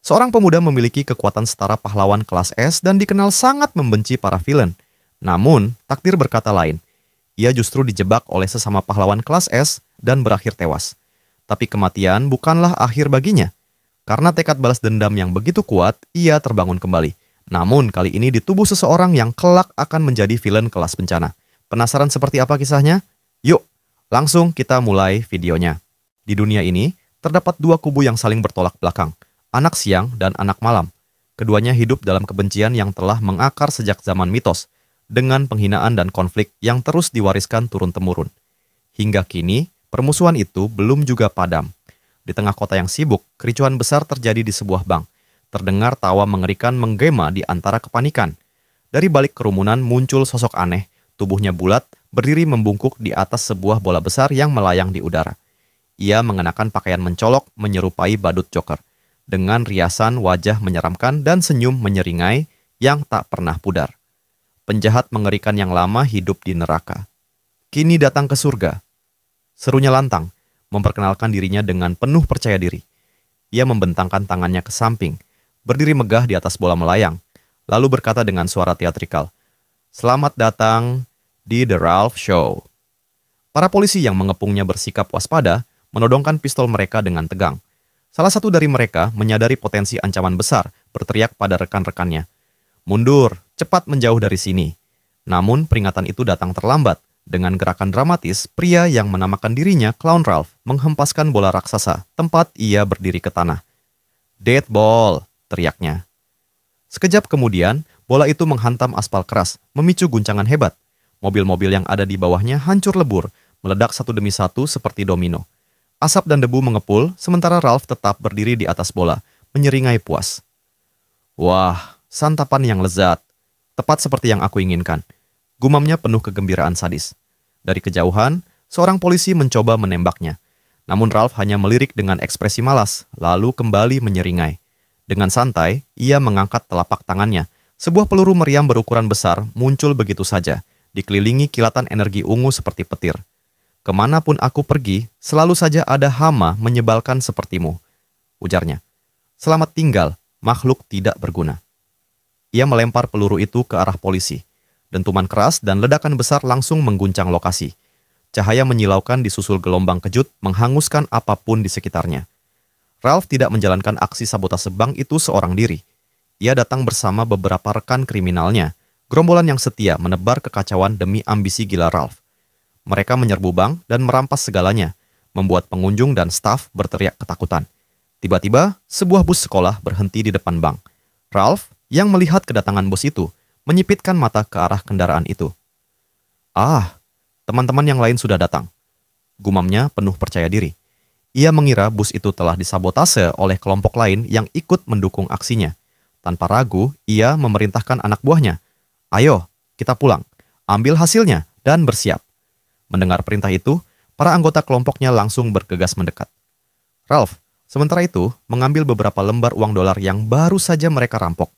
Seorang pemuda memiliki kekuatan setara pahlawan kelas S dan dikenal sangat membenci para villain. Namun, takdir berkata lain. Ia justru dijebak oleh sesama pahlawan kelas S dan berakhir tewas. Tapi kematian bukanlah akhir baginya. Karena tekad balas dendam yang begitu kuat, ia terbangun kembali. Namun, kali ini di tubuh seseorang yang kelak akan menjadi villain kelas bencana. Penasaran seperti apa kisahnya? Yuk, langsung kita mulai videonya. Di dunia ini, terdapat dua kubu yang saling bertolak belakang. Anak siang dan anak malam. Keduanya hidup dalam kebencian yang telah mengakar sejak zaman mitos, dengan penghinaan dan konflik yang terus diwariskan turun-temurun. Hingga kini, permusuhan itu belum juga padam. Di tengah kota yang sibuk, kericuhan besar terjadi di sebuah bank. Terdengar tawa mengerikan menggema di antara kepanikan. Dari balik kerumunan muncul sosok aneh, tubuhnya bulat, berdiri membungkuk di atas sebuah bola besar yang melayang di udara. Ia mengenakan pakaian mencolok menyerupai badut Joker, dengan riasan wajah menyeramkan dan senyum menyeringai yang tak pernah pudar. Penjahat mengerikan yang lama hidup di neraka. Kini datang ke surga. Serunya lantang, memperkenalkan dirinya dengan penuh percaya diri. Ia membentangkan tangannya ke samping, berdiri megah di atas bola melayang, lalu berkata dengan suara teatrikal, "Selamat datang di The Ralph Show." Para polisi yang mengepungnya bersikap waspada, menodongkan pistol mereka dengan tegang. Salah satu dari mereka menyadari potensi ancaman besar, berteriak pada rekan-rekannya, "Mundur, cepat menjauh dari sini." Namun peringatan itu datang terlambat. Dengan gerakan dramatis, pria yang menamakan dirinya Clown Ralph menghempaskan bola raksasa tempat ia berdiri ke tanah. "Dead ball," teriaknya. Sekejap kemudian, bola itu menghantam aspal keras, memicu guncangan hebat. Mobil-mobil yang ada di bawahnya hancur lebur, meledak satu demi satu seperti domino. Asap dan debu mengepul, sementara Ralph tetap berdiri di atas bola, menyeringai puas. "Wah, santapan yang lezat. Tepat seperti yang aku inginkan." Gumamnya penuh kegembiraan sadis. Dari kejauhan, seorang polisi mencoba menembaknya. Namun Ralph hanya melirik dengan ekspresi malas, lalu kembali menyeringai. Dengan santai, ia mengangkat telapak tangannya. Sebuah peluru meriam berukuran besar muncul begitu saja, dikelilingi kilatan energi ungu seperti petir. "Kemanapun aku pergi, selalu saja ada hama menyebalkan sepertimu," ujarnya. "Selamat tinggal, makhluk tidak berguna." Ia melempar peluru itu ke arah polisi. Dentuman keras dan ledakan besar langsung mengguncang lokasi. Cahaya menyilaukan disusul gelombang kejut menghanguskan apapun di sekitarnya. Ralph tidak menjalankan aksi sabotase bank itu seorang diri. Ia datang bersama beberapa rekan kriminalnya, gerombolan yang setia menebar kekacauan demi ambisi gila Ralph. Mereka menyerbu bank dan merampas segalanya, membuat pengunjung dan staf berteriak ketakutan. Tiba-tiba, sebuah bus sekolah berhenti di depan bank. Ralph, yang melihat kedatangan bus itu, menyipitkan mata ke arah kendaraan itu. "Ah, teman-teman yang lain sudah datang," gumamnya penuh percaya diri. Ia mengira bus itu telah disabotase oleh kelompok lain yang ikut mendukung aksinya. Tanpa ragu, ia memerintahkan anak buahnya, "Ayo, kita pulang, ambil hasilnya, dan bersiap." Mendengar perintah itu, para anggota kelompoknya langsung bergegas mendekat. Ralph, sementara itu, mengambil beberapa lembar uang dolar yang baru saja mereka rampok.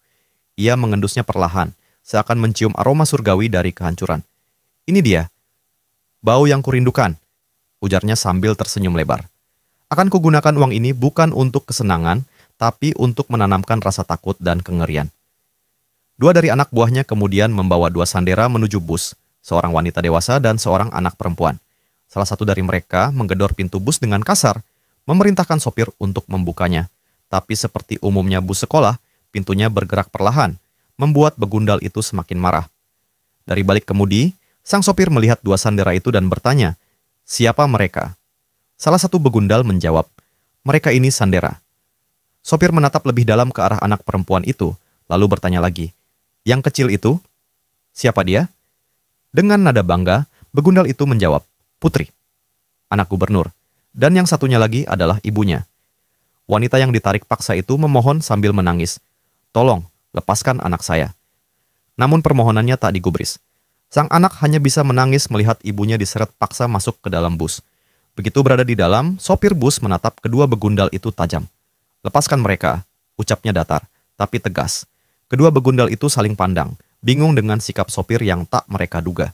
Ia mengendusnya perlahan, seakan mencium aroma surgawi dari kehancuran. "Ini dia, bau yang kurindukan," ujarnya sambil tersenyum lebar. "Akan kugunakan uang ini bukan untuk kesenangan, tapi untuk menanamkan rasa takut dan kengerian." Dua dari anak buahnya kemudian membawa dua sandera menuju bus, seorang wanita dewasa dan seorang anak perempuan. Salah satu dari mereka menggedor pintu bus dengan kasar, memerintahkan sopir untuk membukanya. Tapi seperti umumnya bus sekolah, pintunya bergerak perlahan, membuat begundal itu semakin marah. Dari balik kemudi, sang sopir melihat dua sandera itu dan bertanya, "Siapa mereka?" Salah satu begundal menjawab, "Mereka ini sandera." Sopir menatap lebih dalam ke arah anak perempuan itu, lalu bertanya lagi, "Yang kecil itu? Siapa dia?" Dengan nada bangga, begundal itu menjawab, "Putri, anak gubernur." Dan yang satunya lagi adalah ibunya. Wanita yang ditarik paksa itu memohon sambil menangis, "Tolong, lepaskan anak saya." Namun permohonannya tak digubris. Sang anak hanya bisa menangis melihat ibunya diseret paksa masuk ke dalam bus. Begitu berada di dalam, sopir bus menatap kedua begundal itu tajam. "Lepaskan mereka," ucapnya datar, tapi tegas. Kedua begundal itu saling pandang, bingung dengan sikap sopir yang tak mereka duga.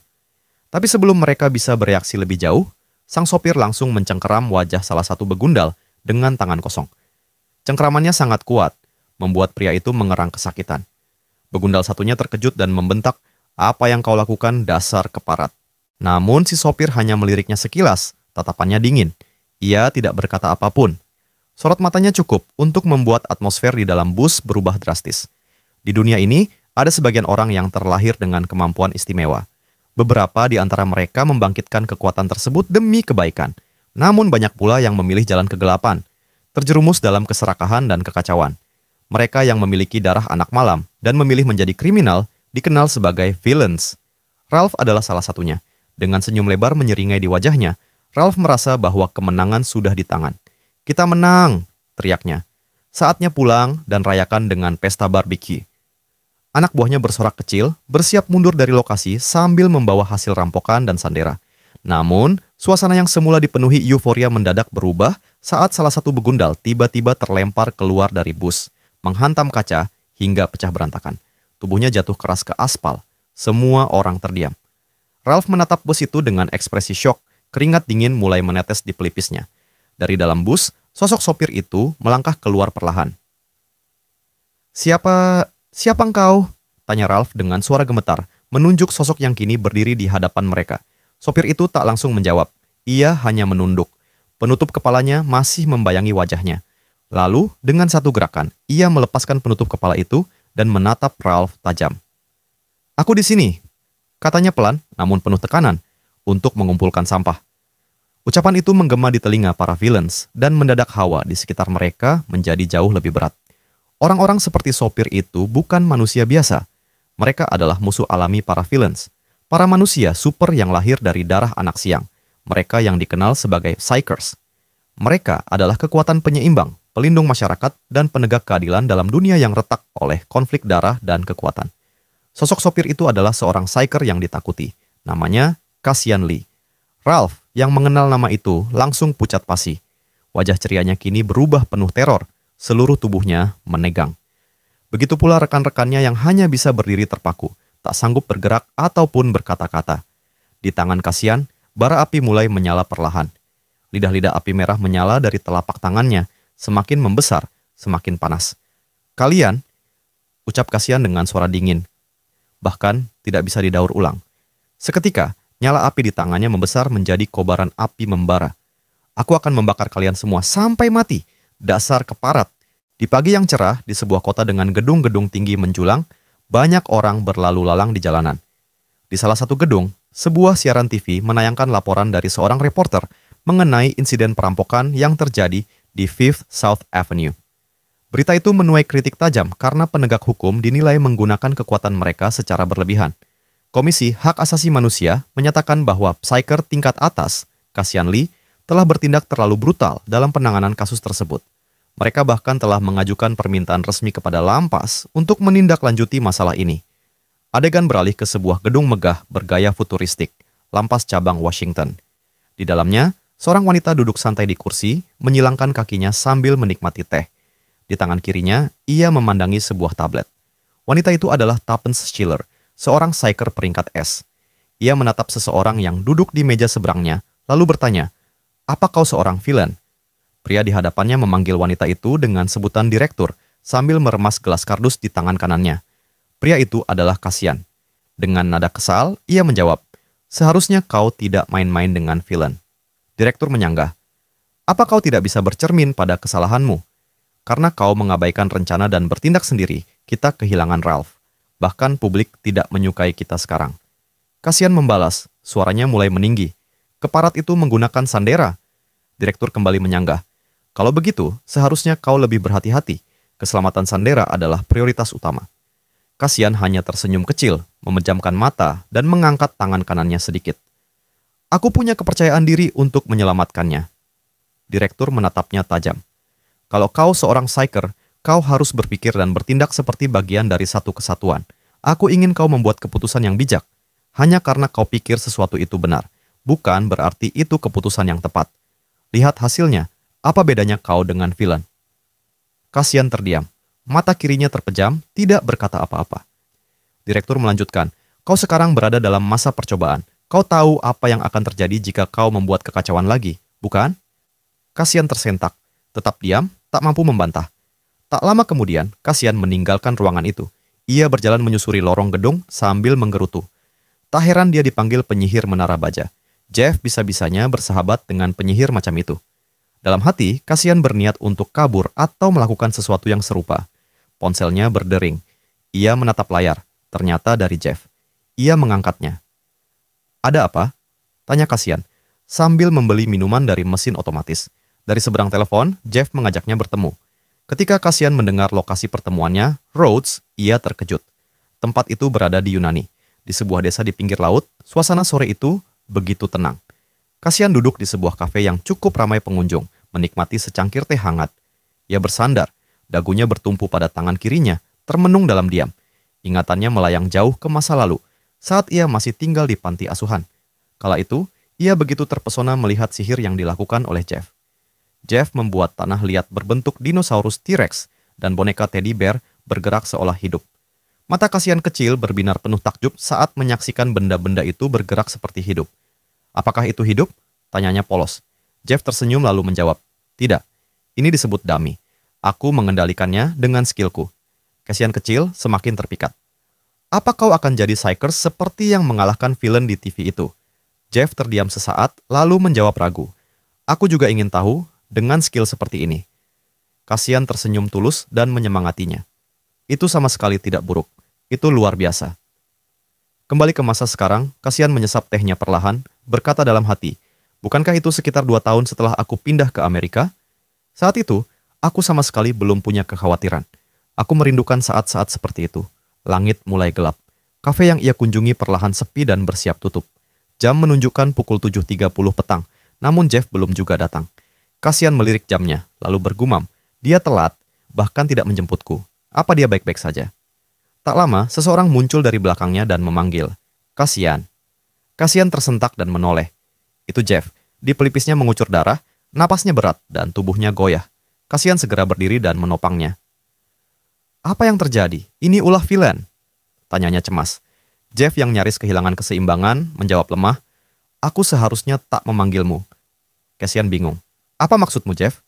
Tapi sebelum mereka bisa bereaksi lebih jauh, sang sopir langsung mencengkeram wajah salah satu begundal dengan tangan kosong. Cengkeramannya sangat kuat, membuat pria itu mengerang kesakitan. Begundal satunya terkejut dan membentak, "Apa yang kau lakukan, dasar keparat?" Namun si sopir hanya meliriknya sekilas, tatapannya dingin. Ia tidak berkata apapun. Sorot matanya cukup untuk membuat atmosfer di dalam bus berubah drastis. Di dunia ini, ada sebagian orang yang terlahir dengan kemampuan istimewa. Beberapa di antara mereka membangkitkan kekuatan tersebut demi kebaikan. Namun banyak pula yang memilih jalan kegelapan, terjerumus dalam keserakahan dan kekacauan. Mereka yang memiliki darah anak malam dan memilih menjadi kriminal dikenal sebagai villains. Ralph adalah salah satunya. Dengan senyum lebar menyeringai di wajahnya, Ralph merasa bahwa kemenangan sudah di tangan. "Kita menang!" teriaknya. "Saatnya pulang dan rayakan dengan pesta barbecue." Anak buahnya bersorak kecil, bersiap mundur dari lokasi sambil membawa hasil rampokan dan sandera. Namun, suasana yang semula dipenuhi euforia mendadak berubah saat salah satu begundal tiba-tiba terlempar keluar dari bus, menghantam kaca hingga pecah berantakan. Tubuhnya jatuh keras ke aspal. Semua orang terdiam. Ralph menatap bus itu dengan ekspresi syok, keringat dingin mulai menetes di pelipisnya. Dari dalam bus, sosok sopir itu melangkah keluar perlahan. Siapa engkau?" tanya Ralph dengan suara gemetar, menunjuk sosok yang kini berdiri di hadapan mereka. Sopir itu tak langsung menjawab. Ia hanya menunduk. Penutup kepalanya masih membayangi wajahnya. Lalu, dengan satu gerakan, ia melepaskan penutup kepala itu dan menatap Ralph tajam. "Aku di sini," katanya pelan, namun penuh tekanan, "untuk mengumpulkan sampah." Ucapan itu menggema di telinga para villains dan mendadak hawa di sekitar mereka menjadi jauh lebih berat. Orang-orang seperti sopir itu bukan manusia biasa. Mereka adalah musuh alami para villains. Para manusia super yang lahir dari darah anak siang. Mereka yang dikenal sebagai Psykers. Mereka adalah kekuatan penyeimbang, pelindung masyarakat, dan penegak keadilan dalam dunia yang retak oleh konflik darah dan kekuatan. Sosok sopir itu adalah seorang Psyker yang ditakuti. Namanya Cassian Lee. Ralph yang mengenal nama itu langsung pucat pasi. Wajah cerianya kini berubah penuh teror. Seluruh tubuhnya menegang. Begitu pula rekan-rekannya yang hanya bisa berdiri terpaku, tak sanggup bergerak ataupun berkata-kata. Di tangan Cassian, bara api mulai menyala perlahan. Lidah-lidah api merah menyala dari telapak tangannya, semakin membesar, semakin panas. "Kalian," ucap Cassian dengan suara dingin. Bahkan tidak bisa didaur ulang. Seketika, nyala api di tangannya membesar menjadi kobaran api membara. "Aku akan membakar kalian semua sampai mati, dasar keparat." Di pagi yang cerah, di sebuah kota dengan gedung-gedung tinggi menjulang, banyak orang berlalu lalang di jalanan. Di salah satu gedung, sebuah siaran TV menayangkan laporan dari seorang reporter mengenai insiden perampokan yang terjadi di Fifth South Avenue. Berita itu menuai kritik tajam karena penegak hukum dinilai menggunakan kekuatan mereka secara berlebihan. Komisi Hak Asasi Manusia menyatakan bahwa Psyker tingkat atas, Cassian Lee, telah bertindak terlalu brutal dalam penanganan kasus tersebut. Mereka bahkan telah mengajukan permintaan resmi kepada Lampas untuk menindaklanjuti masalah ini. Adegan beralih ke sebuah gedung megah bergaya futuristik, Lampas cabang Washington. Di dalamnya, seorang wanita duduk santai di kursi, menyilangkan kakinya sambil menikmati teh. Di tangan kirinya, ia memandangi sebuah tablet. Wanita itu adalah Tuppence Schiller, seorang Psyker peringkat S. Ia menatap seseorang yang duduk di meja seberangnya, lalu bertanya, "Apa kau seorang villain?" Pria di hadapannya memanggil wanita itu dengan sebutan direktur, sambil meremas gelas kardus di tangan kanannya. Pria itu adalah Cassian. Dengan nada kesal, ia menjawab, "Seharusnya kau tidak main-main dengan villain." Direktur menyanggah, "Apa kau tidak bisa bercermin pada kesalahanmu? Karena kau mengabaikan rencana dan bertindak sendiri, kita kehilangan Ralph. Bahkan publik tidak menyukai kita sekarang." Cassian membalas, suaranya mulai meninggi. "Keparat itu menggunakan sandera." Direktur kembali menyanggah, "Kalau begitu, seharusnya kau lebih berhati-hati. Keselamatan sandera adalah prioritas utama." Cassian hanya tersenyum kecil, memejamkan mata, dan mengangkat tangan kanannya sedikit. "Aku punya kepercayaan diri untuk menyelamatkannya." Direktur menatapnya tajam. "Kalau kau seorang Psyker, kau harus berpikir dan bertindak seperti bagian dari satu kesatuan. Aku ingin kau membuat keputusan yang bijak. Hanya karena kau pikir sesuatu itu benar, bukan berarti itu keputusan yang tepat. Lihat hasilnya, apa bedanya kau dengan villain?" Cassian terdiam. Mata kirinya terpejam, tidak berkata apa-apa. Direktur melanjutkan, "Kau sekarang berada dalam masa percobaan. Kau tahu apa yang akan terjadi jika kau membuat kekacauan lagi, bukan?" Cassian tersentak, tetap diam, tak mampu membantah. Tak lama kemudian, Kasian meninggalkan ruangan itu. Ia berjalan menyusuri lorong gedung sambil menggerutu. Tak heran dia dipanggil penyihir menara baja. Jeff bisa-bisanya bersahabat dengan penyihir macam itu. Dalam hati, Kasian berniat untuk kabur atau melakukan sesuatu yang serupa. Ponselnya berdering. Ia menatap layar. Ternyata dari Jeff. Ia mengangkatnya. "Ada apa?" tanya Kasian, sambil membeli minuman dari mesin otomatis. Dari seberang telepon, Jeff mengajaknya bertemu. Ketika Kasian mendengar lokasi pertemuannya, Rhodes, ia terkejut. Tempat itu berada di Yunani. Di sebuah desa di pinggir laut, suasana sore itu begitu tenang. Kasian duduk di sebuah kafe yang cukup ramai pengunjung, menikmati secangkir teh hangat. Ia bersandar, dagunya bertumpu pada tangan kirinya, termenung dalam diam. Ingatannya melayang jauh ke masa lalu, saat ia masih tinggal di panti asuhan. Kala itu, ia begitu terpesona melihat sihir yang dilakukan oleh Jeff. Jeff membuat tanah liat berbentuk dinosaurus T-Rex dan boneka teddy bear bergerak seolah hidup. Mata Kasian kecil berbinar penuh takjub saat menyaksikan benda-benda itu bergerak seperti hidup. "Apakah itu hidup?" tanyanya polos. Jeff tersenyum lalu menjawab, "Tidak, ini disebut dummy. Aku mengendalikannya dengan skillku." Kasian kecil semakin terpikat. "Apa kau akan jadi Psychers seperti yang mengalahkan villain di TV itu?" Jeff terdiam sesaat lalu menjawab ragu. "Aku juga ingin tahu dengan skill seperti ini." Kasian tersenyum tulus dan menyemangatinya. "Itu sama sekali tidak buruk. Itu luar biasa." Kembali ke masa sekarang, Kasian menyesap tehnya perlahan, berkata dalam hati, "Bukankah itu sekitar 2 tahun setelah aku pindah ke Amerika? Saat itu, aku sama sekali belum punya kekhawatiran. Aku merindukan saat-saat seperti itu. Langit mulai gelap. Kafe yang ia kunjungi perlahan sepi dan bersiap tutup. Jam menunjukkan pukul 7.30 petang, namun Jeff belum juga datang. Kasian melirik jamnya, lalu bergumam, dia telat, bahkan tidak menjemputku. Apa dia baik-baik saja? Tak lama, seseorang muncul dari belakangnya dan memanggil, "Kasian." Kasian tersentak dan menoleh. Itu Jeff. Di pelipisnya mengucur darah, napasnya berat, dan tubuhnya goyah. Kasian segera berdiri dan menopangnya. "Apa yang terjadi? Ini ulah villain?" tanyanya cemas. Jeff yang nyaris kehilangan keseimbangan, menjawab lemah, "Aku seharusnya tak memanggilmu." Kasian bingung. "Apa maksudmu, Jeff?"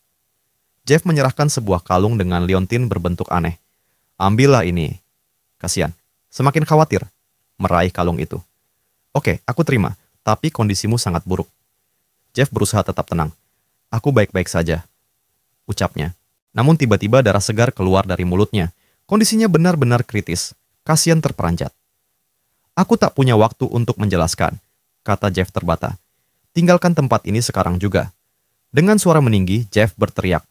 Jeff menyerahkan sebuah kalung dengan liontin berbentuk aneh. "Ambillah ini." Kasian, semakin khawatir, meraih kalung itu. "Oke, aku terima, tapi kondisimu sangat buruk." Jeff berusaha tetap tenang. "Aku baik-baik saja," ucapnya. Namun tiba-tiba darah segar keluar dari mulutnya. Kondisinya benar-benar kritis. Kasian terperanjat. "Aku tak punya waktu untuk menjelaskan," kata Jeff terbata. "Tinggalkan tempat ini sekarang juga." Dengan suara meninggi, Jeff berteriak,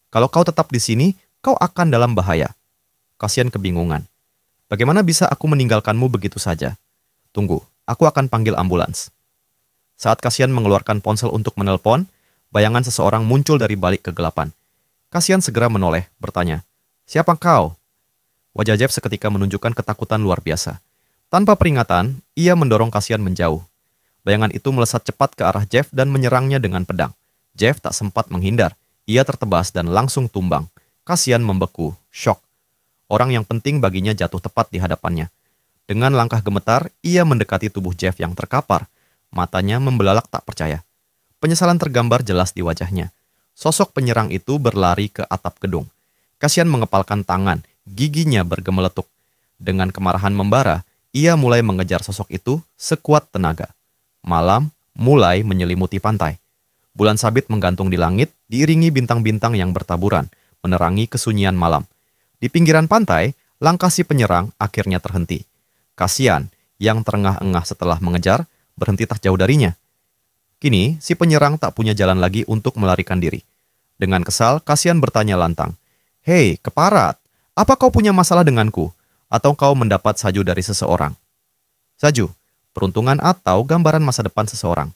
"Kalau kau tetap di sini, kau akan dalam bahaya." Kasian kebingungan. "Bagaimana bisa aku meninggalkanmu begitu saja?" "Tunggu, aku akan panggil ambulans." Saat Kasian mengeluarkan ponsel untuk menelpon, bayangan seseorang muncul dari balik kegelapan. Kasian segera menoleh, bertanya, "Siapa kau?" Wajah Jeff seketika menunjukkan ketakutan luar biasa. Tanpa peringatan, ia mendorong Kasian menjauh. Bayangan itu melesat cepat ke arah Jeff dan menyerangnya dengan pedang. Jeff tak sempat menghindar. Ia tertebas dan langsung tumbang. Kasian membeku, syok. Orang yang penting baginya jatuh tepat di hadapannya. Dengan langkah gemetar, ia mendekati tubuh Jeff yang terkapar. Matanya membelalak tak percaya. Penyesalan tergambar jelas di wajahnya. Sosok penyerang itu berlari ke atap gedung. Kasian mengepalkan tangan, giginya bergemeletuk. Dengan kemarahan membara, ia mulai mengejar sosok itu sekuat tenaga. Malam mulai menyelimuti pantai. Bulan sabit menggantung di langit, diiringi bintang-bintang yang bertaburan, menerangi kesunyian malam. Di pinggiran pantai, langkah si penyerang akhirnya terhenti. Kasian, yang terengah-engah setelah mengejar, berhenti tak jauh darinya. Kini, si penyerang tak punya jalan lagi untuk melarikan diri. Dengan kesal, Kasian bertanya lantang, "Hei, keparat, apa kau punya masalah denganku? Atau kau mendapat saju dari seseorang?" "Saju, peruntungan atau gambaran masa depan seseorang."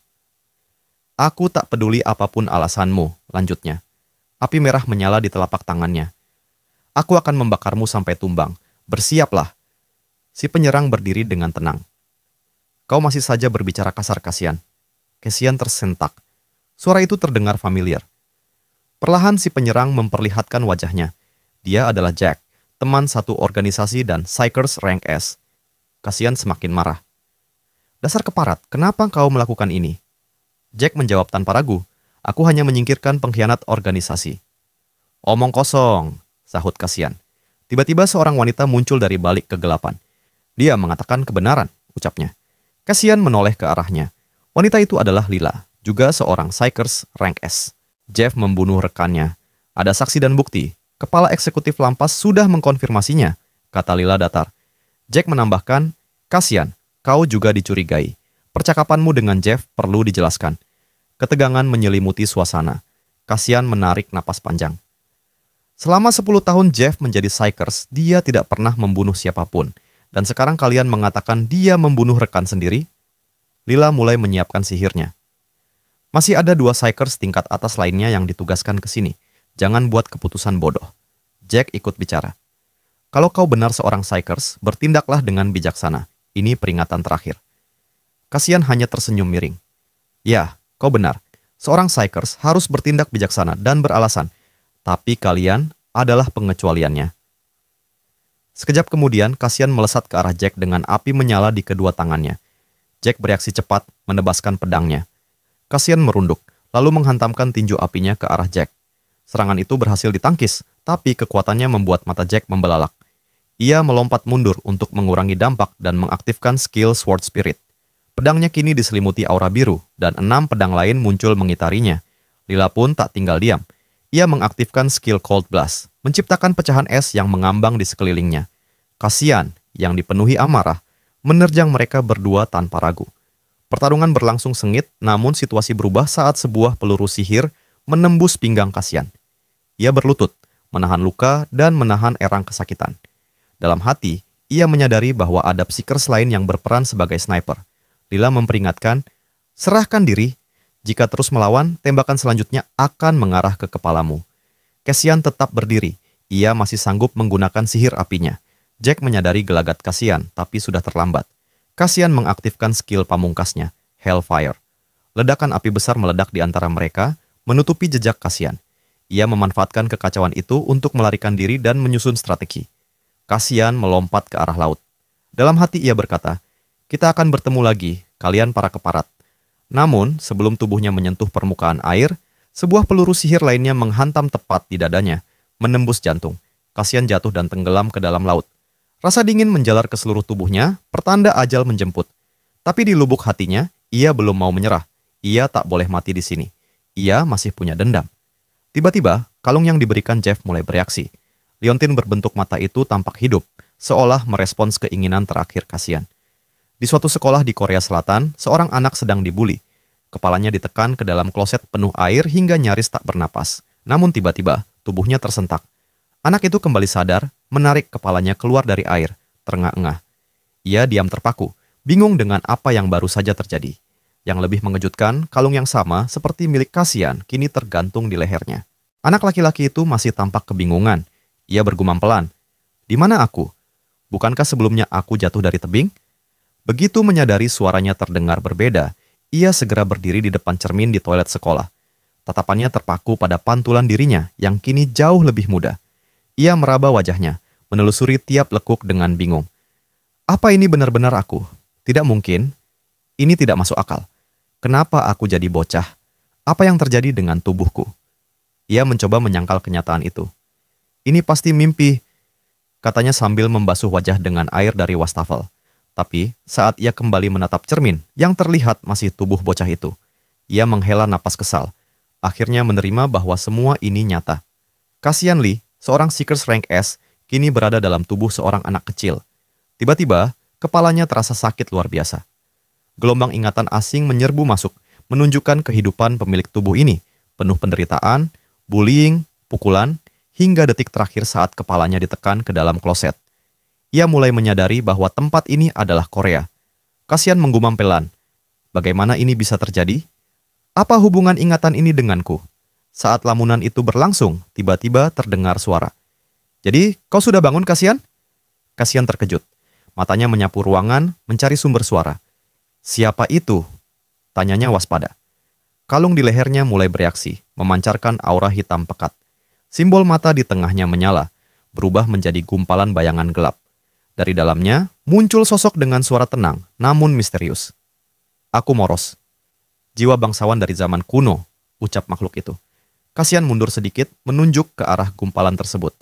"Aku tak peduli apapun alasanmu," lanjutnya. Api merah menyala di telapak tangannya. "Aku akan membakarmu sampai tumbang. Bersiaplah." Si penyerang berdiri dengan tenang. "Kau masih saja berbicara kasar, Kasian." Kasian tersentak. Suara itu terdengar familiar. Perlahan si penyerang memperlihatkan wajahnya. Dia adalah Jack, teman satu organisasi dan Psychers Rank S. Kasian semakin marah. "Dasar keparat, kenapa kau melakukan ini?" Jack menjawab tanpa ragu, "Aku hanya menyingkirkan pengkhianat organisasi." "Omong kosong," sahut Kasian. Tiba-tiba seorang wanita muncul dari balik kegelapan. Dia mengatakan kebenaran, ucapnya. Kasian menoleh ke arahnya. Wanita itu adalah Lila, juga seorang Psykers rank S. Jeff membunuh rekannya. Ada saksi dan bukti. Kepala eksekutif Lampas sudah mengkonfirmasinya, kata Lila datar. Jack menambahkan, Kasian, kau juga dicurigai. Percakapanmu dengan Jeff perlu dijelaskan. Ketegangan menyelimuti suasana. Kasian menarik napas panjang. Selama 10 tahun Jeff menjadi Psykers, dia tidak pernah membunuh siapapun. Dan sekarang kalian mengatakan dia membunuh rekan sendiri? Lila mulai menyiapkan sihirnya. Masih ada 2 Psykers tingkat atas lainnya yang ditugaskan ke sini. Jangan buat keputusan bodoh. Jack ikut bicara. Kalau kau benar seorang Psykers, bertindaklah dengan bijaksana. Ini peringatan terakhir. Kasian hanya tersenyum miring. Ya, kau benar. Seorang Psykers harus bertindak bijaksana dan beralasan. Tapi kalian adalah pengecualiannya. Sekejap kemudian, Kasian melesat ke arah Jack dengan api menyala di kedua tangannya. Jack bereaksi cepat, menebaskan pedangnya. Kasian merunduk, lalu menghantamkan tinju apinya ke arah Jack. Serangan itu berhasil ditangkis, tapi kekuatannya membuat mata Jack membelalak. Ia melompat mundur untuk mengurangi dampak dan mengaktifkan skill Sword Spirit. Pedangnya kini diselimuti aura biru, dan 6 pedang lain muncul mengitarinya. Lila pun tak tinggal diam. Ia mengaktifkan skill Cold Blast, menciptakan pecahan es yang mengambang di sekelilingnya. Kasian, yang dipenuhi amarah, menerjang mereka berdua tanpa ragu. Pertarungan berlangsung sengit, namun situasi berubah saat sebuah peluru sihir menembus pinggang Kasian. Ia berlutut, menahan luka dan menahan erang kesakitan. Dalam hati, ia menyadari bahwa ada Psykers lain yang berperan sebagai sniper. Lila memperingatkan, serahkan diri. Jika terus melawan, tembakan selanjutnya akan mengarah ke kepalamu. Kasian tetap berdiri. Ia masih sanggup menggunakan sihir apinya. Jack menyadari gelagat Kasian, tapi sudah terlambat. Kasian mengaktifkan skill pamungkasnya, Hellfire. Ledakan api besar meledak di antara mereka, menutupi jejak Kasian. Ia memanfaatkan kekacauan itu untuk melarikan diri dan menyusun strategi. Kasian melompat ke arah laut. Dalam hati ia berkata, kita akan bertemu lagi, kalian para keparat. Namun, sebelum tubuhnya menyentuh permukaan air, sebuah peluru sihir lainnya menghantam tepat di dadanya, menembus jantung. Kasian jatuh dan tenggelam ke dalam laut. Rasa dingin menjalar ke seluruh tubuhnya, pertanda ajal menjemput. Tapi di lubuk hatinya, ia belum mau menyerah. Ia tak boleh mati di sini. Ia masih punya dendam. Tiba-tiba, kalung yang diberikan Jeff mulai bereaksi. Liontin berbentuk mata itu tampak hidup, seolah merespons keinginan terakhir Kasian. Di suatu sekolah di Korea Selatan, seorang anak sedang dibuli. Kepalanya ditekan ke dalam kloset penuh air hingga nyaris tak bernapas. Namun tiba-tiba, tubuhnya tersentak. Anak itu kembali sadar, menarik kepalanya keluar dari air, terengah-engah. Ia diam terpaku, bingung dengan apa yang baru saja terjadi. Yang lebih mengejutkan, kalung yang sama seperti milik Kasian kini tergantung di lehernya. Anak laki-laki itu masih tampak kebingungan. Ia bergumam pelan. Di mana aku? Bukankah sebelumnya aku jatuh dari tebing? Begitu menyadari suaranya terdengar berbeda, ia segera berdiri di depan cermin di toilet sekolah. Tatapannya terpaku pada pantulan dirinya yang kini jauh lebih muda. Ia meraba wajahnya, menelusuri tiap lekuk dengan bingung. Apa ini benar-benar aku? Tidak mungkin. Ini tidak masuk akal. Kenapa aku jadi bocah? Apa yang terjadi dengan tubuhku? Ia mencoba menyangkal kenyataan itu. Ini pasti mimpi, katanya sambil membasuh wajah dengan air dari wastafel. Tapi saat ia kembali menatap cermin yang terlihat masih tubuh bocah itu, ia menghela napas kesal. Akhirnya menerima bahwa semua ini nyata. Kasian Lee, seorang Psykers rank S, kini berada dalam tubuh seorang anak kecil. Tiba-tiba, kepalanya terasa sakit luar biasa. Gelombang ingatan asing menyerbu masuk, menunjukkan kehidupan pemilik tubuh ini, penuh penderitaan, bullying, pukulan, hingga detik terakhir saat kepalanya ditekan ke dalam kloset. Ia mulai menyadari bahwa tempat ini adalah Korea. Kasian menggumam pelan. Bagaimana ini bisa terjadi? Apa hubungan ingatan ini denganku? Saat lamunan itu berlangsung, tiba-tiba terdengar suara. Jadi, kau sudah bangun, Kasian? Kasian terkejut. Matanya menyapu ruangan, mencari sumber suara. Siapa itu? Tanyanya waspada. Kalung di lehernya mulai bereaksi, memancarkan aura hitam pekat. Simbol mata di tengahnya menyala, berubah menjadi gumpalan bayangan gelap. Dari dalamnya, muncul sosok dengan suara tenang, namun misterius. Aku Moros. Jiwa bangsawan dari zaman kuno, ucap makhluk itu. Kasian mundur sedikit, menunjuk ke arah gumpalan tersebut.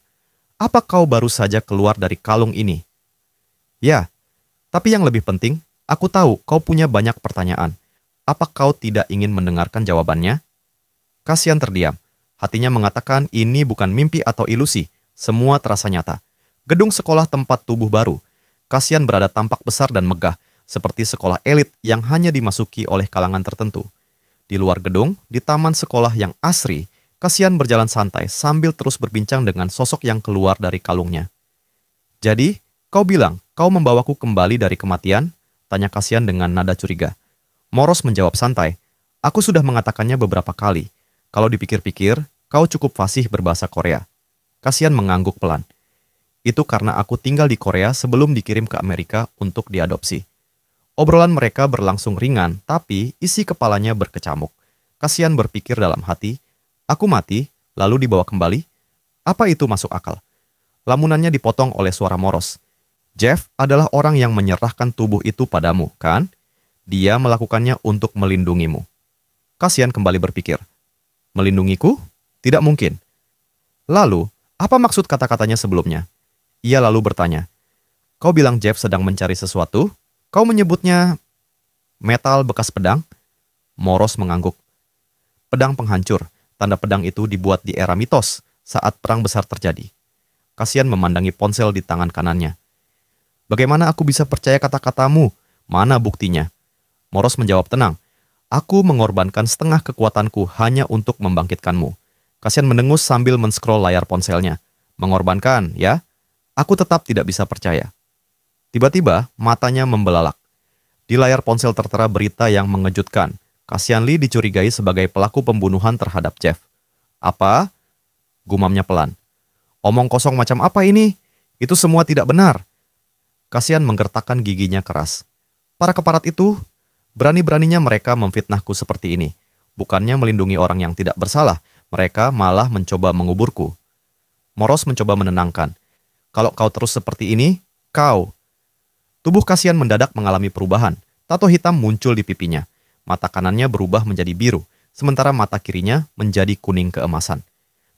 Apa kau baru saja keluar dari kalung ini? Ya, tapi yang lebih penting, aku tahu kau punya banyak pertanyaan. Apa kau tidak ingin mendengarkan jawabannya? Kasian terdiam. Hatinya mengatakan ini bukan mimpi atau ilusi. Semua terasa nyata. Gedung sekolah tempat tubuh baru. Kasian berada tampak besar dan megah, seperti sekolah elit yang hanya dimasuki oleh kalangan tertentu. Di luar gedung, di taman sekolah yang asri, Kasian berjalan santai sambil terus berbincang dengan sosok yang keluar dari kalungnya. "Jadi, kau bilang kau membawaku kembali dari kematian?" tanya Kasian dengan nada curiga. Moros menjawab santai, "Aku sudah mengatakannya beberapa kali. Kalau dipikir-pikir, kau cukup fasih berbahasa Korea." Kasian mengangguk pelan. "Itu karena aku tinggal di Korea sebelum dikirim ke Amerika untuk diadopsi." Obrolan mereka berlangsung ringan, tapi isi kepalanya berkecamuk. Kasian berpikir dalam hati, "Aku mati, lalu dibawa kembali? Apa itu masuk akal?" Lamunannya dipotong oleh suara Moros. "Jeff adalah orang yang menyerahkan tubuh itu padamu, kan? Dia melakukannya untuk melindungimu." Kasian kembali berpikir, "Melindungiku? Tidak mungkin." Lalu, apa maksud kata-katanya sebelumnya? Ia lalu bertanya, "Kau bilang Jeff sedang mencari sesuatu? Kau menyebutnya metal bekas pedang?" Moros mengangguk. "Pedang penghancur. Tanda pedang itu dibuat di era mitos saat perang besar terjadi." Kasian memandangi ponsel di tangan kanannya. "Bagaimana aku bisa percaya kata-katamu? Mana buktinya?" Moros menjawab tenang, "Aku mengorbankan setengah kekuatanku hanya untuk membangkitkanmu." Kasian mendengus sambil men-scroll layar ponselnya. "Mengorbankan, ya? Aku tetap tidak bisa percaya." Tiba-tiba, matanya membelalak. Di layar ponsel tertera berita yang mengejutkan. Kasian Lee dicurigai sebagai pelaku pembunuhan terhadap Jeff. "Apa?" gumamnya pelan. "Omong kosong macam apa ini? Itu semua tidak benar." Kasian menggertakkan giginya keras. "Para keparat itu, berani-beraninya mereka memfitnahku seperti ini. Bukannya melindungi orang yang tidak bersalah, mereka malah mencoba menguburku." Moros mencoba menenangkan. "Kalau kau terus seperti ini, kau..." Tubuh Kasian mendadak mengalami perubahan. Tato hitam muncul di pipinya. Mata kanannya berubah menjadi biru, sementara mata kirinya menjadi kuning keemasan.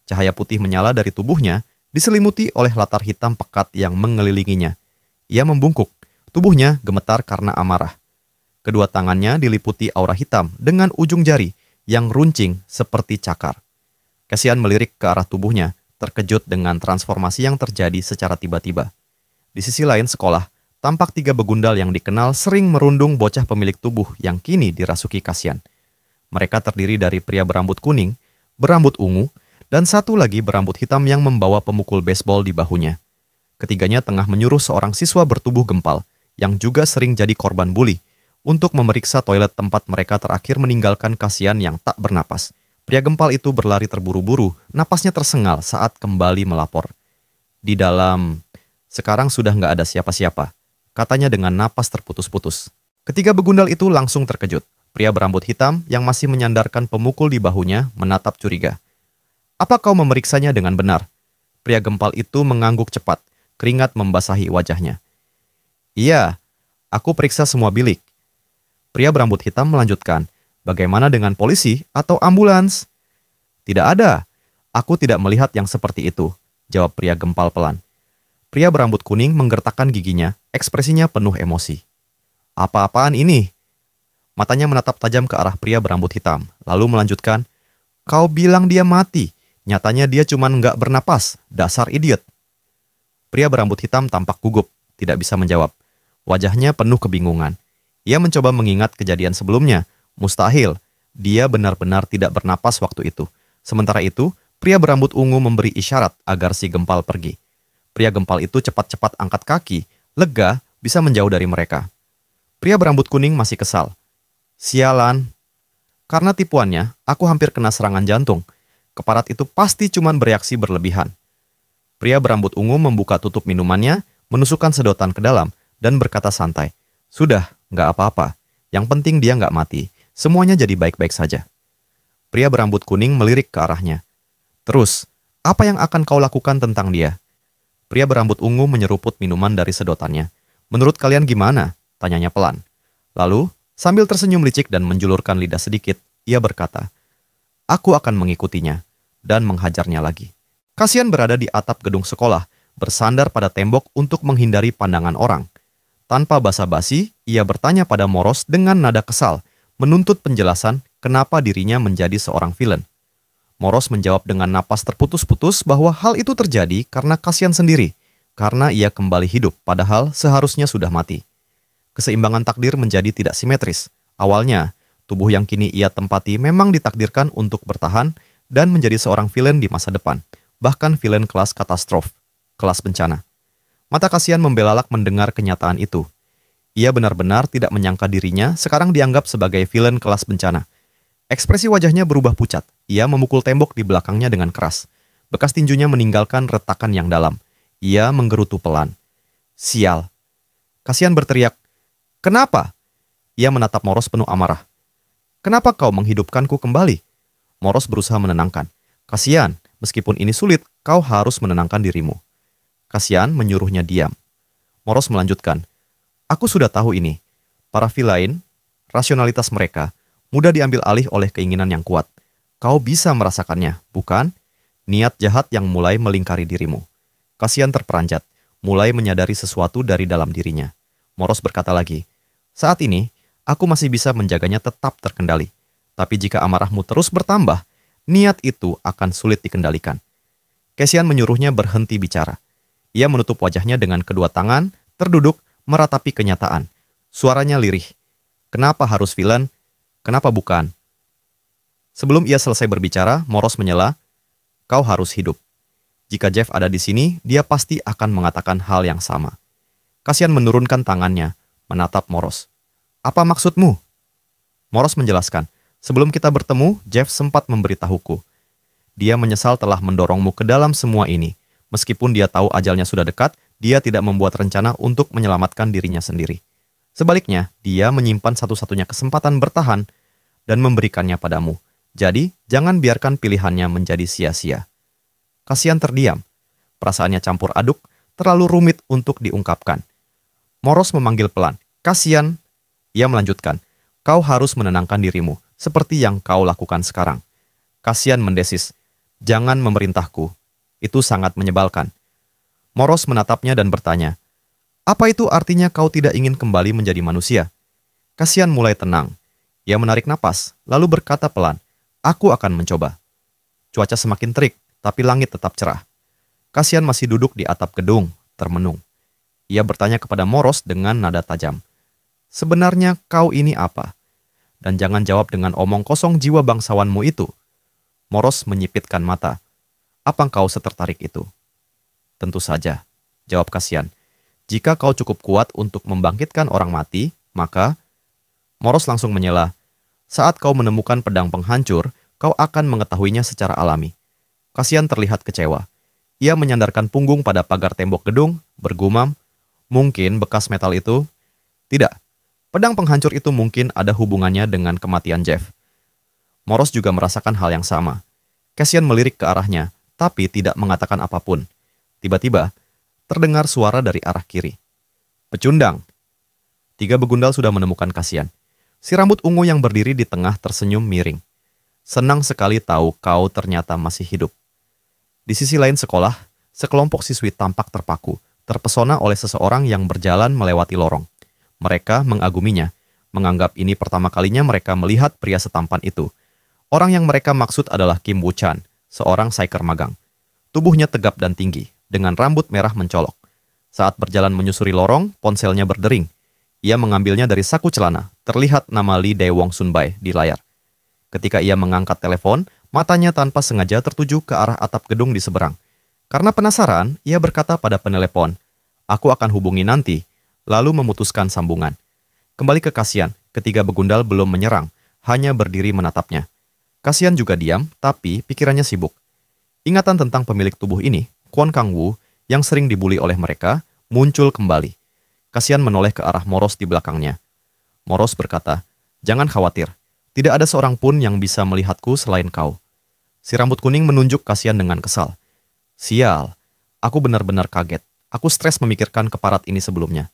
Cahaya putih menyala dari tubuhnya, diselimuti oleh latar hitam pekat yang mengelilinginya. Ia membungkuk, tubuhnya gemetar karena amarah. Kedua tangannya diliputi aura hitam dengan ujung jari yang runcing seperti cakar. Kasian melirik ke arah tubuhnya, terkejut dengan transformasi yang terjadi secara tiba-tiba. Di sisi lain sekolah, tampak 3 begundal yang dikenal sering merundung bocah pemilik tubuh yang kini dirasuki Kasian. Mereka terdiri dari pria berambut kuning, berambut ungu, dan satu lagi berambut hitam yang membawa pemukul baseball di bahunya. Ketiganya tengah menyuruh seorang siswa bertubuh gempal, yang juga sering jadi korban bully, untuk memeriksa toilet tempat mereka terakhir meninggalkan Kasian yang tak bernapas. Pria gempal itu berlari terburu-buru, napasnya tersengal saat kembali melapor. "Di dalam, sekarang sudah nggak ada siapa-siapa," katanya dengan napas terputus-putus. Ketiga begundal itu langsung terkejut. Pria berambut hitam yang masih menyandarkan pemukul di bahunya menatap curiga. "Apa kau memeriksanya dengan benar?" Pria gempal itu mengangguk cepat, keringat membasahi wajahnya. "Iya, aku periksa semua bilik." Pria berambut hitam melanjutkan, "Bagaimana dengan polisi atau ambulans?" "Tidak ada. Aku tidak melihat yang seperti itu," jawab pria gempal pelan. Pria berambut kuning menggertakkan giginya, ekspresinya penuh emosi. "Apa-apaan ini?" Matanya menatap tajam ke arah pria berambut hitam, lalu melanjutkan, "Kau bilang dia mati. Nyatanya dia cuma nggak bernapas. Dasar idiot." Pria berambut hitam tampak gugup, tidak bisa menjawab. Wajahnya penuh kebingungan. Ia mencoba mengingat kejadian sebelumnya. Mustahil, dia benar-benar tidak bernapas waktu itu. Sementara itu, pria berambut ungu memberi isyarat agar si gempal pergi. Pria gempal itu cepat-cepat angkat kaki, lega bisa menjauh dari mereka. Pria berambut kuning masih kesal. "Sialan. Karena tipuannya, aku hampir kena serangan jantung. Keparat itu pasti cuman bereaksi berlebihan." Pria berambut ungu membuka tutup minumannya, menusukkan sedotan ke dalam, dan berkata santai, "Sudah, nggak apa-apa. Yang penting dia nggak mati. Semuanya jadi baik-baik saja." Pria berambut kuning melirik ke arahnya. "Terus, apa yang akan kau lakukan tentang dia?" Pria berambut ungu menyeruput minuman dari sedotannya. "Menurut kalian gimana?" tanyanya pelan. Lalu, sambil tersenyum licik dan menjulurkan lidah sedikit, ia berkata, "Aku akan mengikutinya dan menghajarnya lagi." Kasian berada di atap gedung sekolah, bersandar pada tembok untuk menghindari pandangan orang. Tanpa basa-basi, ia bertanya pada Moros dengan nada kesal, menuntut penjelasan kenapa dirinya menjadi seorang villain. Moros menjawab dengan napas terputus-putus bahwa hal itu terjadi karena Kasian sendiri, karena ia kembali hidup padahal seharusnya sudah mati. Keseimbangan takdir menjadi tidak simetris. Awalnya, tubuh yang kini ia tempati memang ditakdirkan untuk bertahan dan menjadi seorang villain di masa depan, bahkan villain kelas katastrof, kelas bencana. Mata Kasian membelalak mendengar kenyataan itu. Ia benar-benar tidak menyangka dirinya sekarang dianggap sebagai villain kelas bencana. Ekspresi wajahnya berubah pucat. Ia memukul tembok di belakangnya dengan keras. Bekas tinjunya meninggalkan retakan yang dalam. Ia menggerutu pelan. Sial. Kasian berteriak, "Kenapa?" Ia menatap Moros penuh amarah. "Kenapa kau menghidupkanku kembali?" Moros berusaha menenangkan. "Kasian, meskipun ini sulit, kau harus menenangkan dirimu." Kasian menyuruhnya diam. Moros melanjutkan, "Aku sudah tahu ini. Para villain, rasionalitas mereka mudah diambil alih oleh keinginan yang kuat. Kau bisa merasakannya, bukan? Niat jahat yang mulai melingkari dirimu." Kasian terperanjat, mulai menyadari sesuatu dari dalam dirinya. Moros berkata lagi, "Saat ini, aku masih bisa menjaganya tetap terkendali. Tapi jika amarahmu terus bertambah, niat itu akan sulit dikendalikan." Kasian menyuruhnya berhenti bicara. Ia menutup wajahnya dengan kedua tangan, terduduk, meratapi kenyataan. Suaranya lirih. "Kenapa harus villain? Kenapa bukan?" Sebelum ia selesai berbicara, Moros menyela, "Kau harus hidup. Jika Jeff ada di sini, dia pasti akan mengatakan hal yang sama." Kasian menurunkan tangannya, menatap Moros. "Apa maksudmu?" Moros menjelaskan, "Sebelum kita bertemu, Jeff sempat memberitahuku. Dia menyesal telah mendorongmu ke dalam semua ini. Meskipun dia tahu ajalnya sudah dekat, dia tidak membuat rencana untuk menyelamatkan dirinya sendiri. Sebaliknya, dia menyimpan satu-satunya kesempatan bertahan dan memberikannya padamu. Jadi, jangan biarkan pilihannya menjadi sia-sia." Kasian terdiam. Perasaannya campur aduk, terlalu rumit untuk diungkapkan. Moros memanggil pelan, "Kasian." Ia melanjutkan, "Kau harus menenangkan dirimu, seperti yang kau lakukan sekarang." Kasian mendesis, "Jangan memerintahku. Itu sangat menyebalkan." Moros menatapnya dan bertanya, "Apa itu artinya kau tidak ingin kembali menjadi manusia?" Kasian mulai tenang. Ia menarik napas, lalu berkata pelan, "Aku akan mencoba." Cuaca semakin terik, tapi langit tetap cerah. Kasian masih duduk di atap gedung, termenung. Ia bertanya kepada Moros dengan nada tajam, "Sebenarnya kau ini apa? Dan jangan jawab dengan omong kosong jiwa bangsawanmu itu." Moros menyipitkan mata. "Apa kau setertarik itu?" "Tentu saja," jawab Kasian. "Jika kau cukup kuat untuk membangkitkan orang mati, maka..." Moros langsung menyela, "Saat kau menemukan pedang penghancur, kau akan mengetahuinya secara alami." Kasian terlihat kecewa. Ia menyandarkan punggung pada pagar tembok gedung, bergumam, "Mungkin bekas metal itu..." "Tidak. Pedang penghancur itu mungkin ada hubungannya dengan kematian Jeff." Moros juga merasakan hal yang sama. Kasian melirik ke arahnya, tapi tidak mengatakan apapun. Tiba-tiba, terdengar suara dari arah kiri. "Pecundang!" 3 begundal sudah menemukan Kasian. Si rambut ungu yang berdiri di tengah tersenyum miring. "Senang sekali tahu kau ternyata masih hidup." Di sisi lain sekolah, sekelompok siswi tampak terpaku, terpesona oleh seseorang yang berjalan melewati lorong. Mereka mengaguminya, menganggap ini pertama kalinya mereka melihat pria setampan itu. Orang yang mereka maksud adalah Kim Woo-chan, seorang psyker magang. Tubuhnya tegap dan tinggi, dengan rambut merah mencolok. Saat berjalan menyusuri lorong, ponselnya berdering. Ia mengambilnya dari saku celana, terlihat nama Lee Dae-wong Sunbae di layar. Ketika ia mengangkat telepon, matanya tanpa sengaja tertuju ke arah atap gedung di seberang. Karena penasaran, ia berkata pada penelepon, "Aku akan hubungi nanti," lalu memutuskan sambungan. Kembali ke Kasian, ketiga begundal belum menyerang, hanya berdiri menatapnya. Kasian juga diam, tapi pikirannya sibuk. Ingatan tentang pemilik tubuh ini, Kwon Kang-woo, yang sering dibuli oleh mereka, muncul kembali. Kasian menoleh ke arah Moros di belakangnya. Moros berkata, "Jangan khawatir. Tidak ada seorang pun yang bisa melihatku selain kau." Si rambut kuning menunjuk Kasian dengan kesal. "Sial, aku benar-benar kaget. Aku stres memikirkan keparat ini sebelumnya."